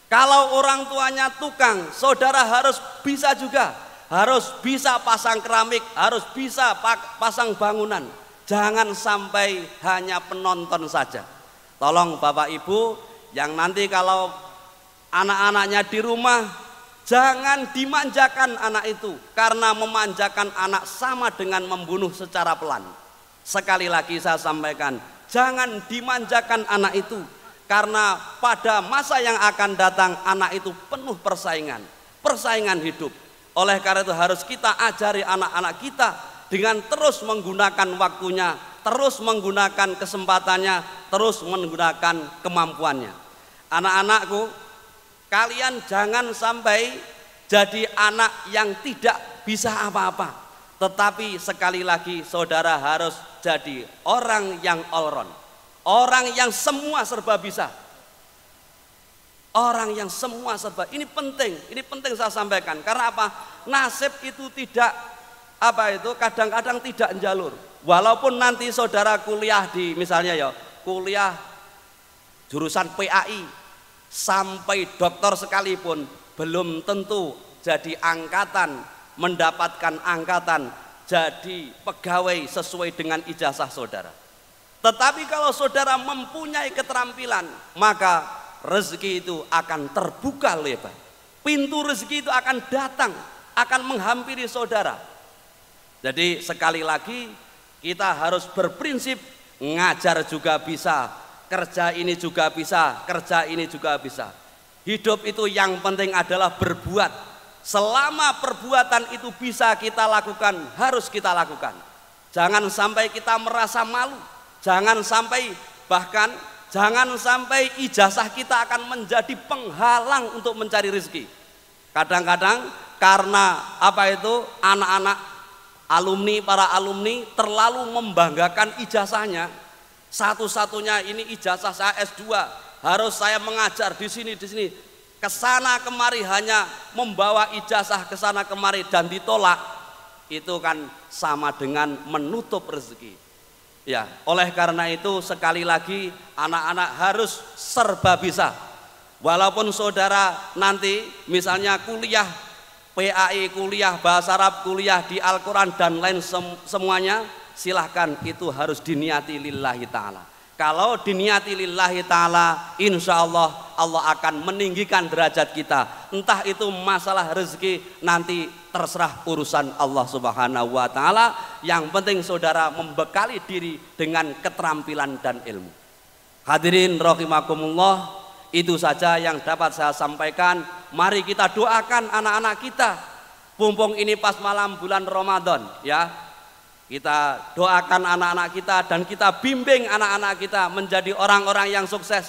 Kalau orang tuanya tukang, saudara harus bisa juga, harus bisa pasang keramik, harus bisa pasang bangunan. Jangan sampai hanya penonton saja. Tolong Bapak Ibu yang nanti kalau anak-anaknya di rumah, jangan dimanjakan anak itu, karena memanjakan anak sama dengan membunuh secara pelan. Sekali lagi saya sampaikan, jangan dimanjakan anak itu, karena pada masa yang akan datang anak itu penuh persaingan hidup. Oleh karena itu harus kita ajari anak-anak kita dengan terus menggunakan waktunya, terus menggunakan kesempatannya, terus menggunakan kemampuannya. Anak-anakku, kalian jangan sampai jadi anak yang tidak bisa apa-apa. Tetapi sekali lagi saudara harus jadi orang yang all round. Orang yang semua serba bisa. Orang yang semua serba. Ini penting saya sampaikan. Karena apa? Nasib itu tidak kadang-kadang tidak jalur. Walaupun nanti saudara kuliah di misalnya kuliah jurusan PAI sampai doktor sekalipun belum tentu jadi angkatan, mendapatkan angkatan, jadi pegawai sesuai dengan ijazah saudara. Tetapi kalau saudara mempunyai keterampilan, maka rezeki itu akan terbuka lebar. Pintu rezeki itu akan datang, akan menghampiri saudara. Jadi sekali lagi kita harus berprinsip, ngajar juga bisa, kerja ini juga bisa, kerja ini juga bisa. Hidup itu yang penting adalah berbuat. Selama perbuatan itu bisa kita lakukan, harus kita lakukan. Jangan sampai kita merasa malu. Jangan sampai ijazah kita akan menjadi penghalang untuk mencari rezeki. Kadang-kadang karena anak-anak para alumni terlalu membanggakan ijazahnya. Satu-satunya ini ijazah saya S2, harus saya mengajar di sini. Kesana kemari hanya membawa ijazah kesana kemari dan ditolak. Itu kan sama dengan menutup rezeki. Ya, oleh karena itu sekali lagi anak-anak harus serba bisa. Walaupun saudara nanti misalnya kuliah PAI, kuliah bahasa Arab, kuliah di Al-Quran dan lain semuanya, silahkan, itu harus diniati lillahi ta'ala. Kalau diniati lillahi ta'ala, insya Allah Allah akan meninggikan derajat kita. Entah itu masalah rezeki, nanti terserah urusan Allah Subhanahu wa ta'ala. Yang penting saudara membekali diri dengan keterampilan dan ilmu. Hadirin rahimakumullah, itu saja yang dapat saya sampaikan. Mari kita doakan anak-anak kita. Mumpung ini pas malam bulan Ramadan, ya. Kita doakan anak-anak kita dan kita bimbing anak-anak kita menjadi orang-orang yang sukses.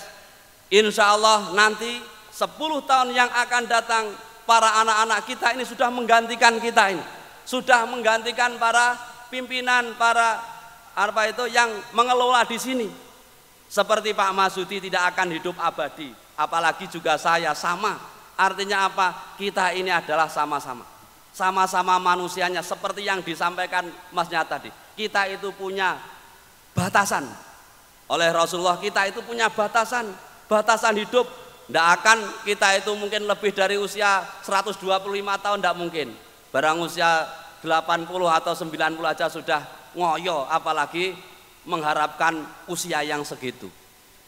Insya Allah nanti 10 tahun yang akan datang, para anak-anak kita ini sudah menggantikan kita ini. Sudah menggantikan para pimpinan, para yang mengelola di sini. Seperti Pak Masudi tidak akan hidup abadi. Apalagi juga saya sama. Artinya apa? Kita ini adalah sama-sama. Sama-sama manusianya, seperti yang disampaikan Masnya tadi. Kita itu punya batasan. Oleh Rasulullah kita itu punya batasan hidup. Tidak akan kita itu mungkin lebih dari usia 125 tahun, tidak mungkin. Barang usia 80 atau 90 aja sudah ngoyo, apalagi mengharapkan usia yang segitu.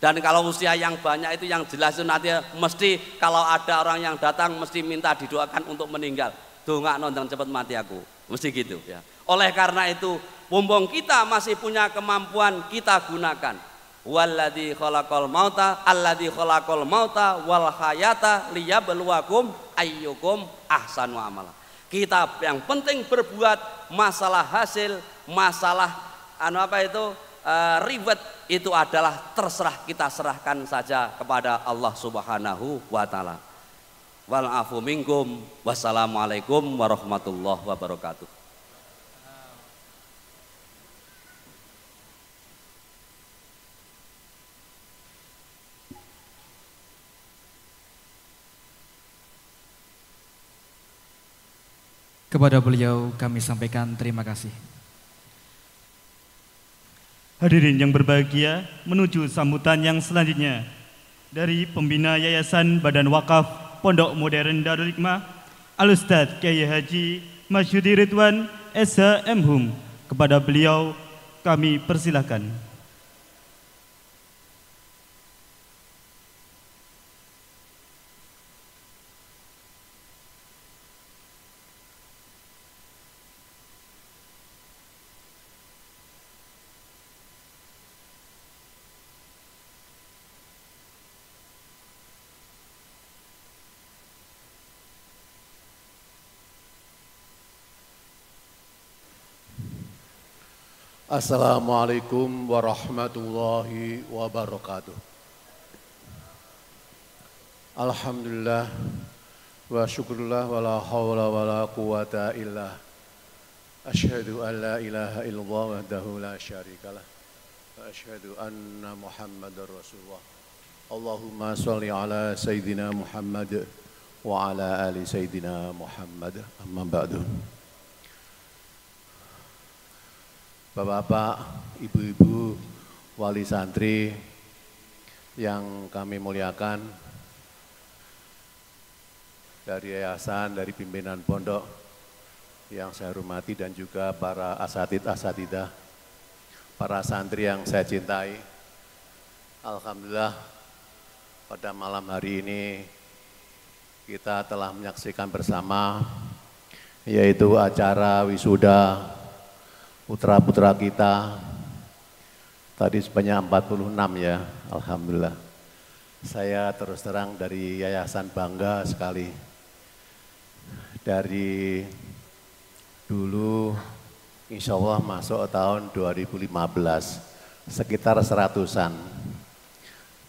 Dan kalau usia yang banyak itu yang jelas itu nanti mesti kalau ada orang yang datang mesti minta didoakan untuk meninggal. Dongak nonton cepat mati aku, mesti gitu ya. Oleh karena itu, mumpung kita masih punya kemampuan, kita gunakan. Walladzi khalaqal mauta wal hayata liyabluwakum ayyukum ahsanu amala. Kita yang penting berbuat, masalah hasil, masalah ribet itu adalah terserah, kita serahkan saja kepada Allah Subhanahu wa taala. Wal afu minkum, wassalamualaikum warahmatullahi wabarakatuh. Kepada beliau kami sampaikan terima kasih. Hadirin yang berbahagia, menuju sambutan yang selanjutnya dari pembina Yayasan Badan Wakaf Pondok Modern Darul Hikmah, Al-Ustadz Kyai Haji Masyudi Ridwan SH.M.Hum. Kepada beliau kami persilahkan. Assalamualaikum warahmatullahi wabarakatuh. Alhamdulillah wa syukurullah wa la hawla wa la quwata illa. Asyhadu an la ilaha illallah wahdahu la syarikalah wa asyhadu anna Muhammadar Rasulullah. Allahumma shalli ala Sayyidina Muhammad wa ala ali Sayyidina Muhammad. Amma ba'du. Bapak-bapak, ibu-ibu, wali santri yang kami muliakan, dari yayasan, dari pimpinan pondok yang saya hormati, dan juga para asatidah, para santri yang saya cintai. Alhamdulillah pada malam hari ini kita telah menyaksikan bersama, yaitu acara wisuda putra-putra kita. Tadi sebanyak 46 ya, alhamdulillah. Saya terus terang dari yayasan bangga sekali. Dari dulu insya Allah masuk tahun 2015, sekitar 100-an.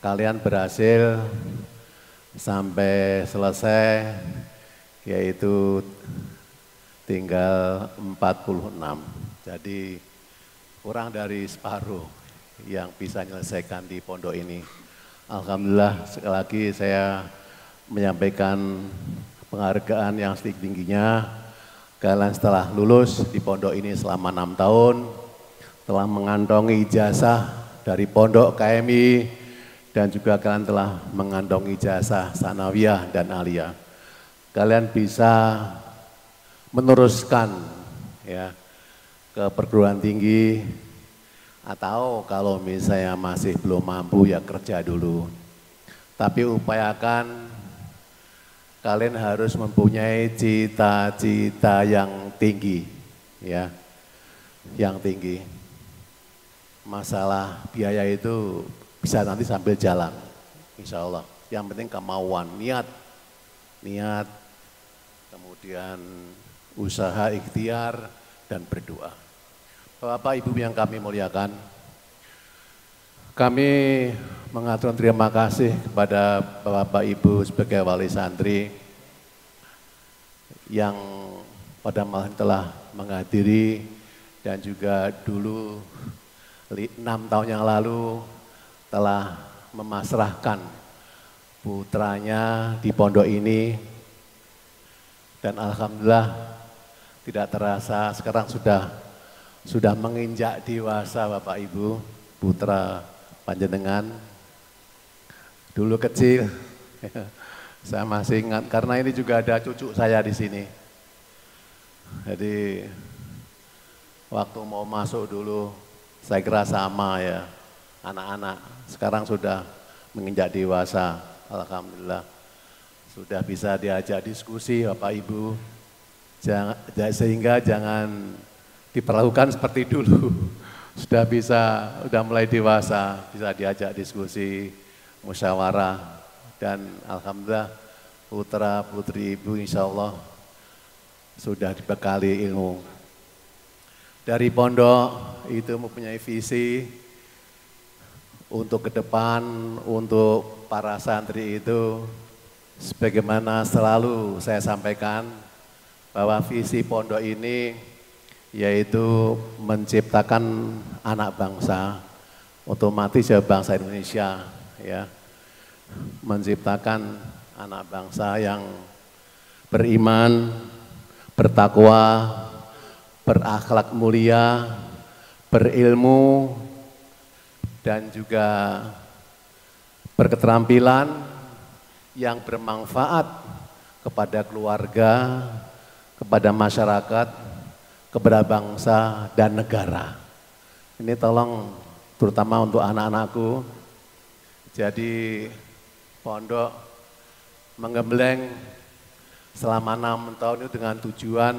Kalian berhasil sampai selesai, yaitu tinggal 46. Jadi kurang dari separuh yang bisa menyelesaikan di pondok ini. Alhamdulillah, sekali lagi saya menyampaikan penghargaan yang setinggi-tingginya. Kalian setelah lulus di pondok ini selama 6 tahun, telah mengantongi ijazah dari pondok KMI, dan juga kalian telah mengantongi ijazah sanawiyah dan aliyah. Kalian bisa meneruskan ya ke perguruan tinggi Atau kalau misalnya masih belum mampu ya kerja dulu. Tapi upayakan kalian harus mempunyai cita-cita yang tinggi, ya, yang tinggi. Masalah biaya itu bisa nanti sambil jalan, insya Allah. Yang penting kemauan, niat, kemudian usaha, ikhtiar, dan berdoa. Bapak Ibu yang kami muliakan, kami mengaturkan terima kasih kepada Bapak Ibu sebagai wali santri yang pada malam telah menghadiri dan juga dulu 6 tahun yang lalu telah memasrahkan putranya di pondok ini, dan alhamdulillah tidak terasa sekarang sudah menginjak dewasa Bapak Ibu, putra panjenengan. Dulu kecil, saya masih ingat karena ini juga ada cucu saya di sini. Jadi waktu mau masuk dulu saya kira sama ya, anak-anak. Sekarang sudah menginjak dewasa, alhamdulillah. Sudah bisa diajak diskusi Bapak Ibu, sehingga jangan diperlakukan seperti dulu. Sudah mulai dewasa, bisa diajak diskusi, musyawarah, dan alhamdulillah putra putri Ibu insya Allah sudah dibekali ilmu. Dari pondok itu mempunyai visi untuk ke depan, untuk para santri itu, sebagaimana selalu saya sampaikan, bahwa visi pondok ini yaitu menciptakan anak bangsa, otomatis ya bangsa Indonesia, ya, menciptakan anak bangsa yang beriman, bertakwa, berakhlak mulia, berilmu, dan juga berketerampilan yang bermanfaat kepada keluarga, kepada masyarakat, kepada bangsa dan negara. Ini tolong terutama untuk anak-anakku. Jadi pondok menggembleng selama 6 tahun itu dengan tujuan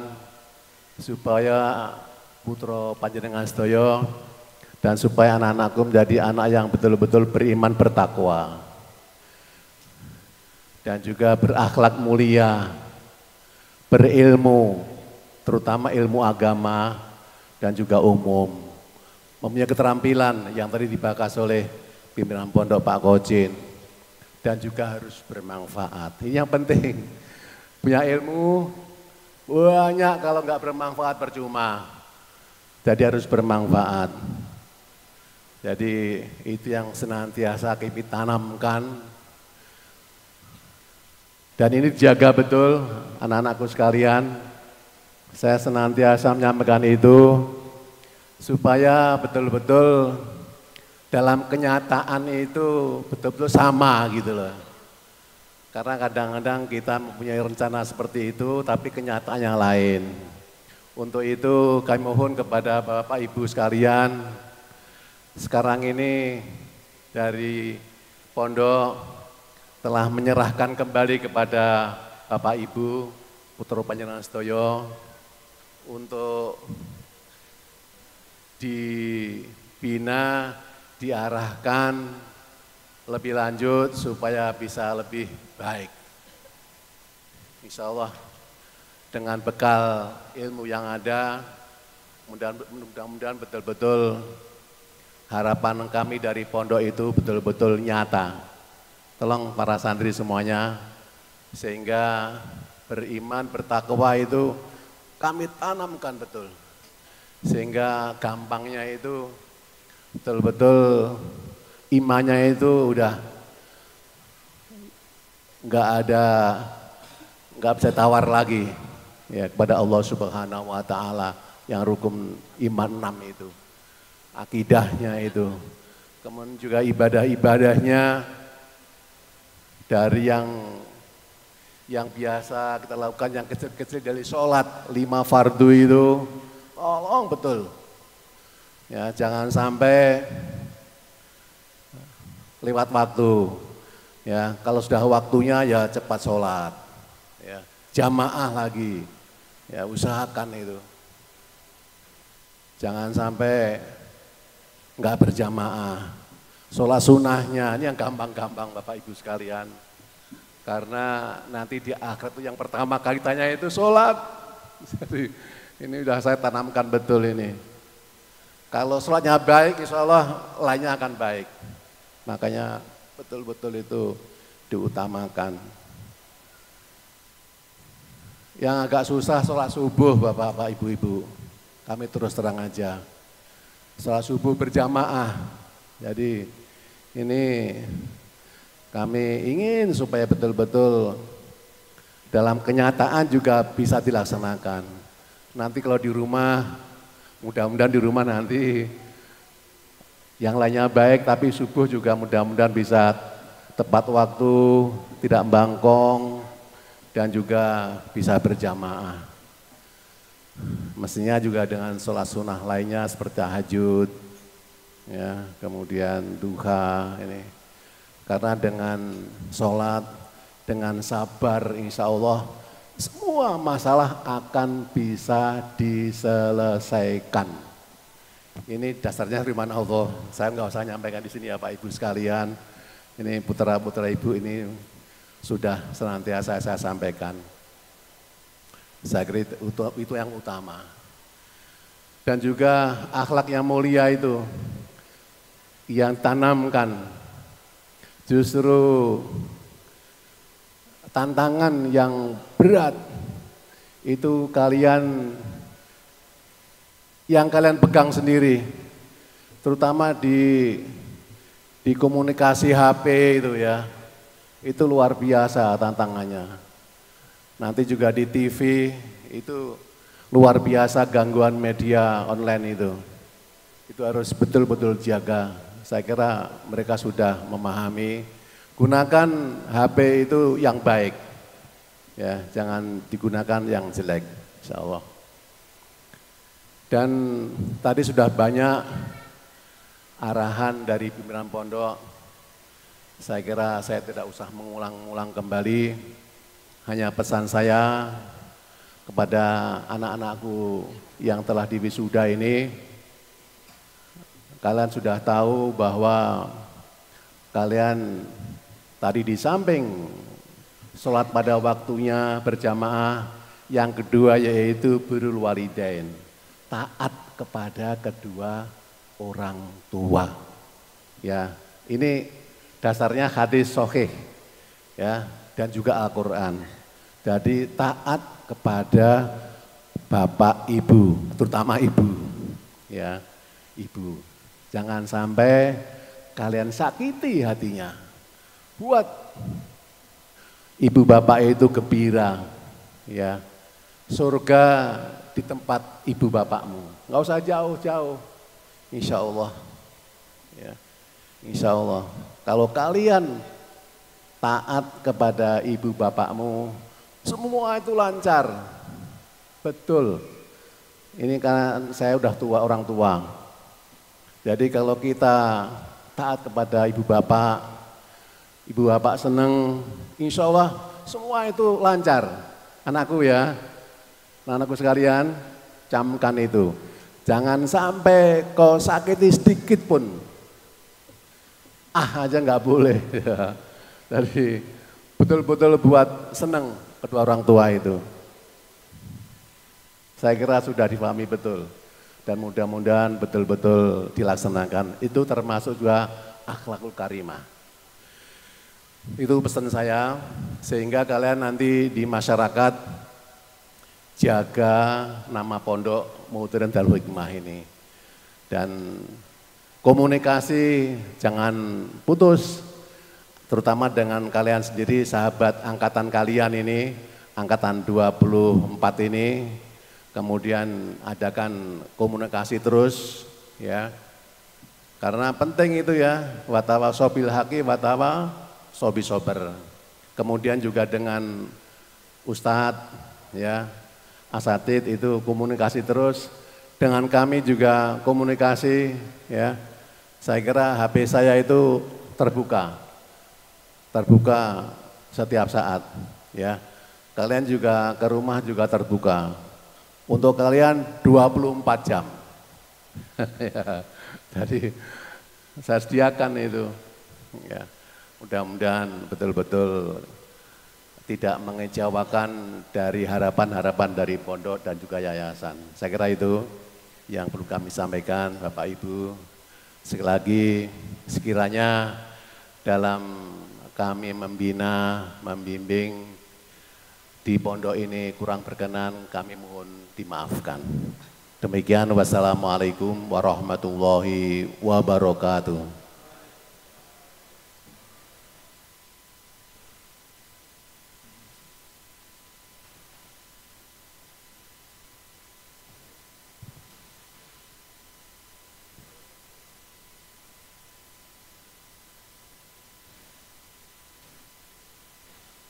supaya putra panjenengan sedaya dan supaya anak-anakku menjadi anak yang betul-betul beriman, bertakwa, dan juga berakhlak mulia, berilmu, terutama ilmu agama dan juga umum, mempunyai keterampilan yang tadi dibahas oleh pimpinan pondok Pak Kojin, dan juga harus bermanfaat. Ini yang penting, punya ilmu banyak, kalau nggak bermanfaat percuma. Jadi harus bermanfaat. Jadi itu yang senantiasa kami tanamkan. Dan ini dijaga betul anak-anakku sekalian. Saya senantiasa menyampaikan itu supaya betul-betul dalam kenyataan itu betul-betul sama gitu loh. Karena kadang-kadang kita mempunyai rencana seperti itu, tapi kenyataannya lain. Untuk itu kami mohon kepada Bapak Ibu sekalian, sekarang ini dari pondok telah menyerahkan kembali kepada Bapak Ibu, putra panjenengan sedaya, untuk dibina, diarahkan lebih lanjut supaya bisa lebih baik. Insya Allah dengan bekal ilmu yang ada, mudah-mudahan betul-betul harapan kami dari pondok itu betul-betul nyata. Tolong para santri semuanya, sehingga beriman, bertakwa itu kami tanamkan betul. Sehingga gampangnya itu betul-betul imannya itu udah nggak bisa tawar lagi ya kepada Allah Subhanahu wa taala yang rukun iman 6 itu. Akidahnya itu. Kemudian juga ibadah-ibadahnya dari yang biasa kita lakukan yang kecil-kecil dari sholat 5 fardu itu tolong betul Ya, jangan sampai lewat waktu. Ya, kalau sudah waktunya ya cepat sholat. Ya, jamaah lagi. Ya, usahakan itu. Jangan sampai nggak berjamaah. Sholat sunnahnya ini yang gampang-gampang Bapak Ibu sekalian. Karena nanti di akhirat itu yang pertama kali tanya itu sholat. Jadi ini udah saya tanamkan betul ini. Kalau sholatnya baik, insya Allah lainnya akan baik. Makanya betul-betul itu diutamakan. Yang agak susah sholat subuh Bapak-bapak, Ibu-ibu. Kami terus terang aja. Sholat subuh berjamaah. Jadi ini kami ingin supaya betul-betul dalam kenyataan juga bisa dilaksanakan. Nanti kalau di rumah, mudah-mudahan di rumah nanti yang lainnya baik, tapi subuh juga mudah-mudahan bisa tepat waktu, tidak bangkong, dan juga bisa berjamaah. Mestinya juga dengan sholat sunnah lainnya seperti tahajud, ya, kemudian duha ini. Karena dengan sholat, dengan sabar, insya Allah semua masalah akan bisa diselesaikan. Ini dasarnya firman Allah. Saya nggak usah nyampaikan di sini ya Pak Ibu sekalian. Ini putra-putra Ibu ini sudah senantiasa saya sampaikan. Saya kira itu yang utama. Dan juga akhlak yang mulia itu yang tanamkan. Justru tantangan yang berat itu yang kalian pegang sendiri, terutama di komunikasi HP itu ya, itu luar biasa tantangannya. Nanti juga di TV itu luar biasa gangguan media online itu harus betul-betul jaga. Saya kira mereka sudah memahami. Gunakan HP itu yang baik, ya, jangan digunakan yang jelek, insya Allah. Dan tadi sudah banyak arahan dari pimpinan pondok. Saya kira saya tidak usah mengulang-ulang kembali. Hanya pesan saya kepada anak-anakku yang telah diwisuda ini, kalian sudah tahu bahwa kalian tadi di samping sholat pada waktunya berjamaah, yang kedua yaitu birrul walidain, taat kepada kedua orang tua. Ya, ini dasarnya hadis sahih ya, dan juga Al-Qur'an. Jadi taat kepada bapak ibu, terutama ibu. Ya, ibu. Jangan sampai kalian sakiti hatinya. Buat ibu bapak itu gembira, ya. Surga di tempat ibu bapakmu. Nggak usah jauh-jauh. Insya Allah. Ya. Insya Allah. Kalau kalian taat kepada ibu bapakmu, semua itu lancar. Betul. Ini kan saya udah tua, orang tua. Jadi kalau kita taat kepada ibu bapak senang, insya Allah semua itu lancar. Anakku ya, anakku sekalian, camkan itu. Jangan sampai kau sakiti sedikit pun, aja nggak boleh. Jadi betul-betul buat senang kedua orang tua itu. Saya kira sudah dipahami betul. Dan mudah-mudahan betul-betul dilaksanakan. Itu termasuk juga akhlakul karimah. Itu pesan saya, sehingga kalian nanti di masyarakat jaga nama pondok Muhyiddin Darul Hikmah ini. Dan komunikasi jangan putus, terutama dengan kalian sendiri, sahabat angkatan kalian ini, angkatan 24 ini. Kemudian adakan komunikasi terus, ya, karena penting itu ya, watawasaw bil haqi watawasaw bis sabr. Kemudian juga dengan ustadz, ya, asatid itu komunikasi terus, dengan kami juga komunikasi, ya. Saya kira HP saya itu terbuka setiap saat, ya. Kalian juga ke rumah juga terbuka. Untuk kalian 24 jam. Ya, jadi saya sediakan itu. Ya, mudah-mudahan betul-betul tidak mengecewakan dari harapan-harapan dari pondok dan juga yayasan. Saya kira itu yang perlu kami sampaikan, Bapak Ibu. Sekali lagi, sekiranya dalam kami membina, membimbing di pondok ini kurang berkenan, kami mohon dimaafkan. Demikian, wassalamualaikum warahmatullahi wabarakatuh.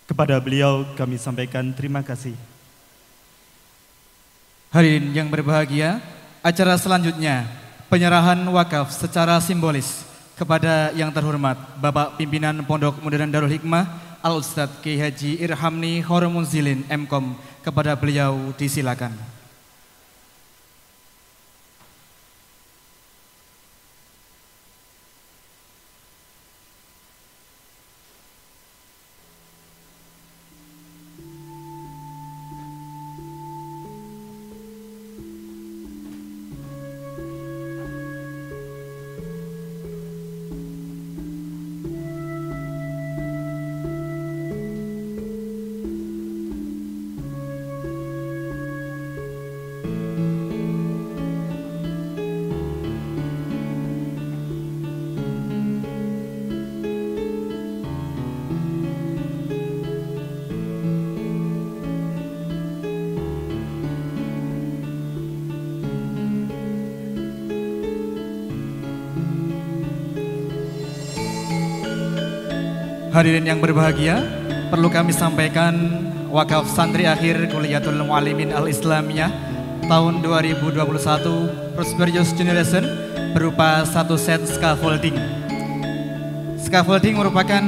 Kepada beliau kami sampaikan terima kasih. Hadirin yang berbahagia, acara selanjutnya penyerahan wakaf secara simbolis kepada yang terhormat Bapak Pimpinan Pondok Modern Darul Hikmah Al-Ustadz Kiai Haji Irhamni Horomunzilin MKOM. Kepada beliau disilakan. Hadirin yang berbahagia, perlu kami sampaikan wakaf santri akhir Kuliatul Muallimin Al-Islamiyah tahun 2021 Prosperous Generation berupa satu set scaffolding. Scaffolding merupakan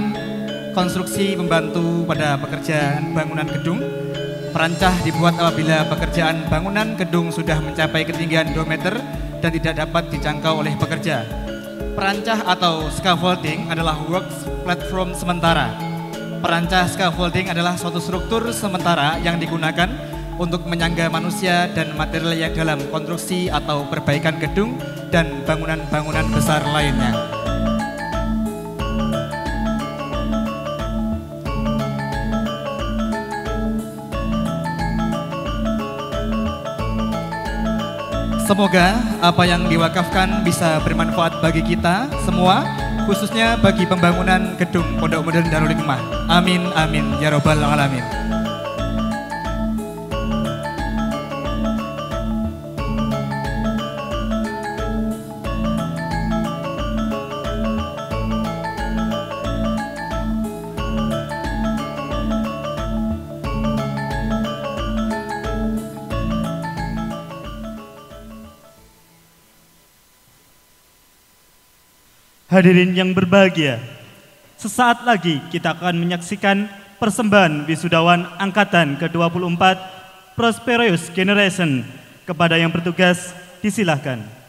konstruksi pembantu pada pekerjaan bangunan gedung. Perancah dibuat apabila pekerjaan bangunan gedung sudah mencapai ketinggian 2 meter dan tidak dapat dijangkau oleh pekerja. Perancah atau scaffolding adalah works platform sementara. Perancah scaffolding adalah suatu struktur sementara yang digunakan untuk menyangga manusia dan material yang dalam konstruksi atau perbaikan gedung dan bangunan-bangunan besar lainnya. Semoga apa yang diwakafkan bisa bermanfaat bagi kita semua, khususnya bagi pembangunan gedung Pondok Modern Darul Hikmah. Amin, amin, ya robbal alamin. Hadirin yang berbahagia, sesaat lagi kita akan menyaksikan persembahan wisudawan angkatan ke-24 Prosperous Generation. Kepada yang bertugas disilahkan.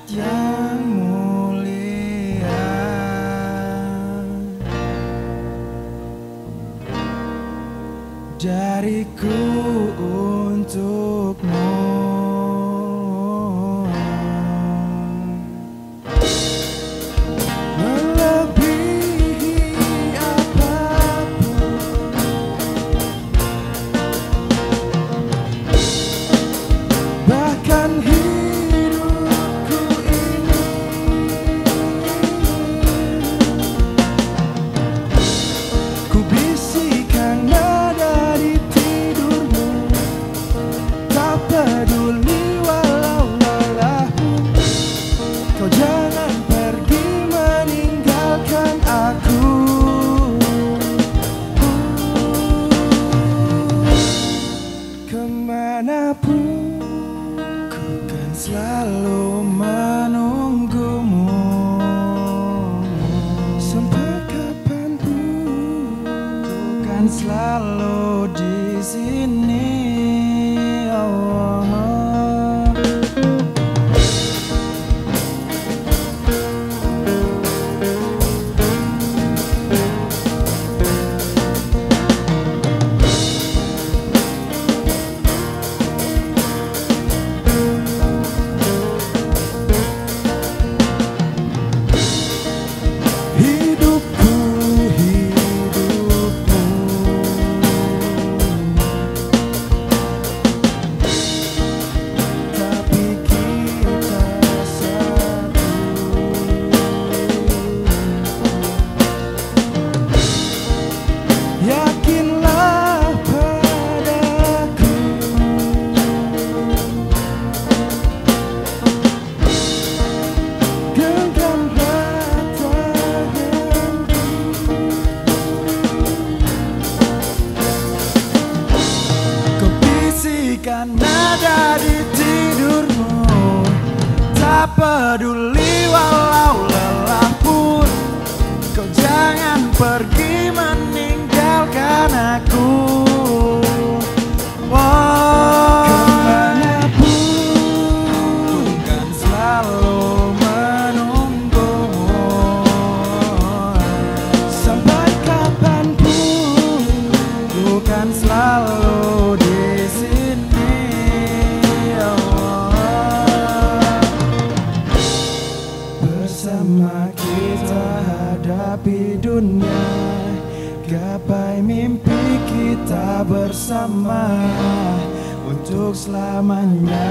yang mulia, dariku untukmu. Selalu menunggumu sampai kapanpun, ku kan selalu di sini. Nada di tidurmu, tak peduli walau lelah pun, kau jangan pergi meninggalkan aku. Kemanapun, ku kan selalu menunggumu, sampai kapanpun, ku kan selalu di sini. Bersama kita hadapi dunia, gapai mimpi kita bersama untuk selamanya.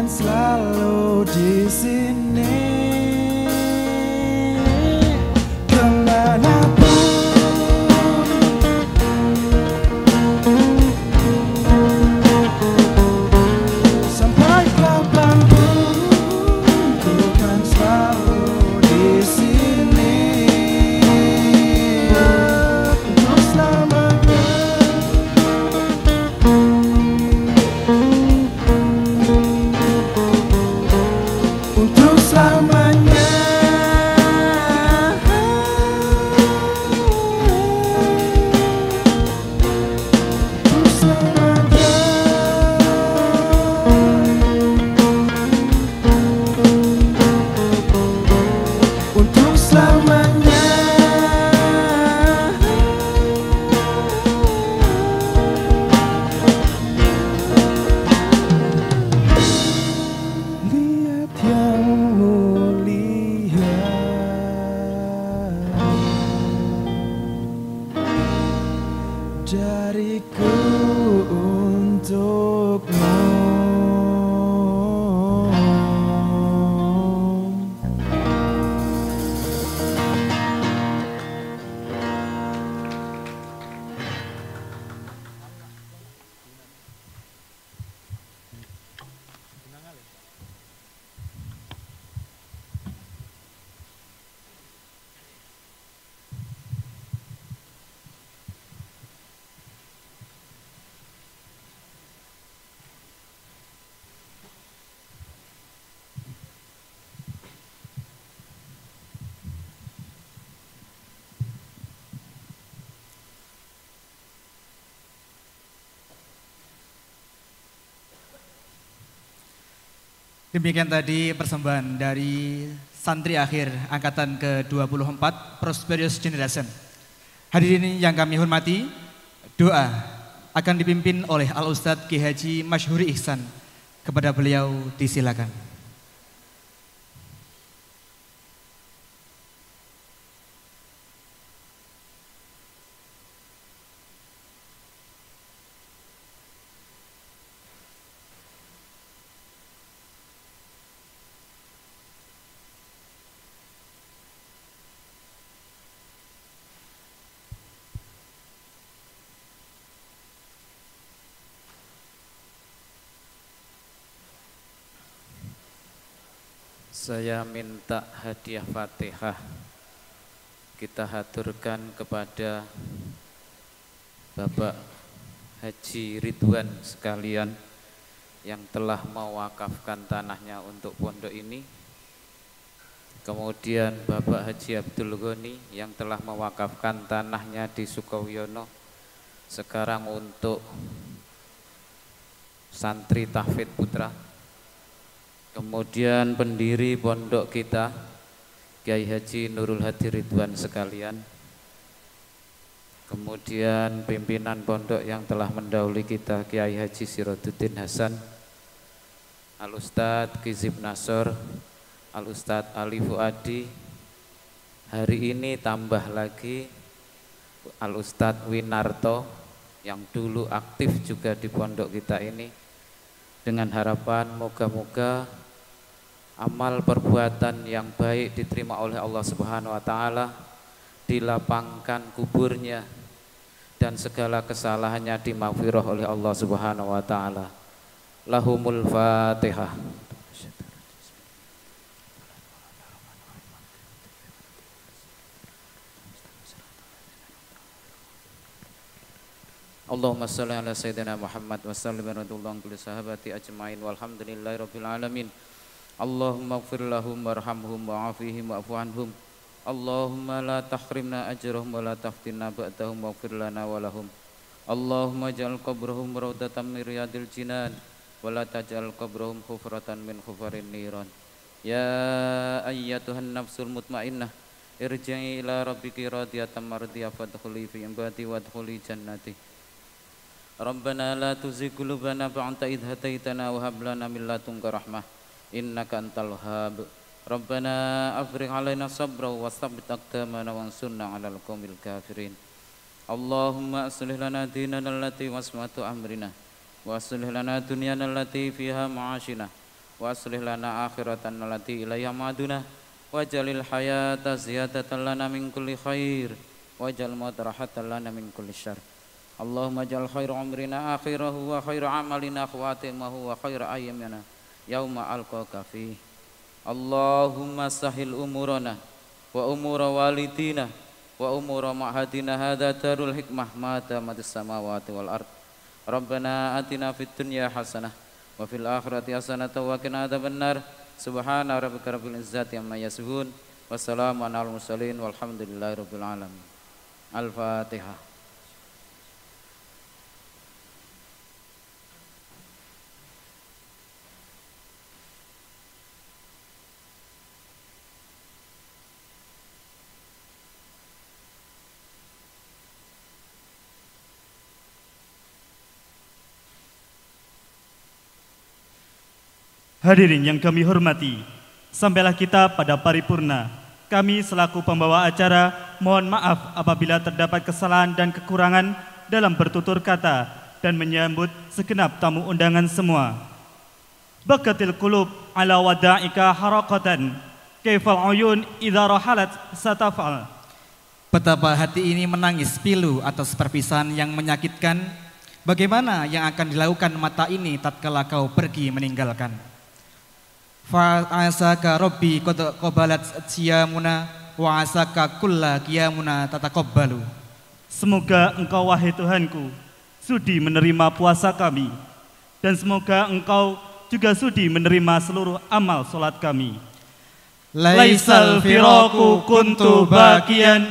Selalu di sini, kemanapun, sampai kapanpun, ku kan selalu di sini untuk selamanya. Untuk selamanya. Untuk selamanya. Untuk selamanya. Lihat yang mulia, dariku untukmu. Demikian tadi persembahan dari santri akhir angkatan ke-24 Prosperous Generation. Hadirin yang kami hormati, doa akan dipimpin oleh Al-Ustadz Ki Haji Masyhuri Ihsan. Kepada beliau disilakan. Saya minta hadiah Fatihah kita haturkan kepada Bapak Haji Ridwan sekalian yang telah mewakafkan tanahnya untuk pondok ini. Kemudian Bapak Haji Abdul Ghani yang telah mewakafkan tanahnya di Sukowiono sekarang untuk santri tahfidz putra. Kemudian pendiri pondok kita Kiai Haji Nurul Hadi Ridwan sekalian. Kemudian pimpinan pondok yang telah mendahului kita Kiai Haji Siroduddin Hasan, Al-Ustadz Kizib Nasor, Al-Ustadz Ali Fuadi. Hari ini tambah lagi Al-Ustadz Winarto yang dulu aktif juga di pondok kita ini, dengan harapan moga-moga amal perbuatan yang baik diterima oleh Allah Subhanahu wa taala, dilapangkan kuburnya dan segala kesalahannya dimaghfirah oleh Allah Subhanahu wa taala. Lahumul Fatihah. Allahumma salli ala sayyidina Muhammad wa sallim ala kulli sahabati ajmain walhamdulillahi rabbil alamin. Allahumma ighfir lahum warhamhum wa'afihim wa'fu anhum. Allahumma la tahrimna ajrahum wa la taftinna ba'dahum waghfir lana wa lahum. Allahumma ja'al qabrahum rawdatan min riyadil jinan wa la taj'al qabrahum hufratan min hufarin niran. Ya ayyatuhan nafsul mutmainnah irji'i ila rabbiki radiyatan mardiyah fadkhuli fi ibadi wadkhuli jannati. Rabbana la tuzigh qulubana ba'da idh hadaitana wa hab lana min ladunka rahmah innaka antal wahhab. Rabbana afrigh alaina sabra wa tsabbit aqdamana wansurna 'alal qaumil kafirin. Allahumma aslih lana dinana allati wasmatu amrina wa aslih lana dunyana allati fiha ma'ashina wa aslih lana akhiratana allati ilaiha ma'aduna waj'alil hayata ziyadatan lana min kulli khair waj'al mauta rahatan lana min kulli syarr. Allahumma ja'al khairu umrina akhirahu wa khairu amalina khawatimahu wa khairu ayyamina yauma alqaka fi. Allahumma sahil umurana wa umura walidina wa umura ma'hadina hadha darul hikmah ma damat samawati wal ard. Rabbana atina fid dunya hasanah wa fil akhirati hasanah wa qina adzabannar. Subhana rabbika rabbil izzati amma yasifun wa salamun alal mursalin walhamdulillahi rabbil alamin. Al-Fatihah. Hadirin yang kami hormati, sampailah kita pada paripurna. Kami selaku pembawa acara mohon maaf apabila terdapat kesalahan dan kekurangan dalam bertutur kata dan menyambut segenap tamu undangan semua. Bakatil qulub ala wada'ika harakatan kaifal uyun idza rahalat satafal. Betapa hati ini menangis pilu atas perpisahan yang menyakitkan. Bagaimana yang akan dilakukan mata ini tatkala kau pergi meninggalkan? Fa'asaka Rabbi qad qabalat siyamuna wa asaka kulla qiyamuna tataqabbalu. Semoga Engkau wahai Tuhanku sudi menerima puasa kami, dan semoga Engkau juga sudi menerima seluruh amal solat kami. Laisal firaku kuntu bakian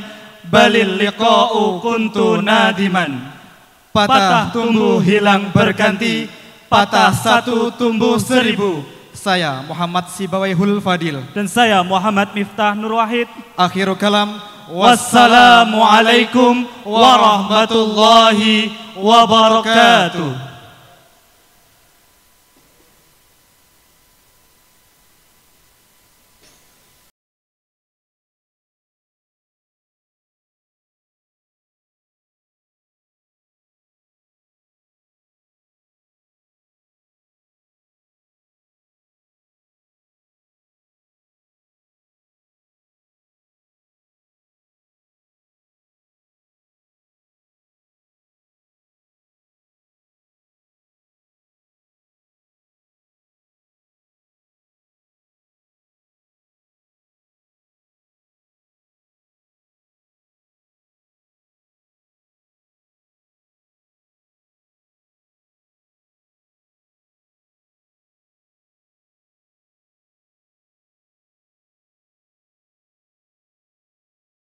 balil liqa'u kuntu nadiman. Patah tumbuh hilang berganti, patah satu tumbuh seribu. Saya Muhammad Sibawaihul Fadil. Dan saya Muhammad Miftah Nur Wahid. Akhirul kalam. Wassalamualaikum warahmatullahi wabarakatuh.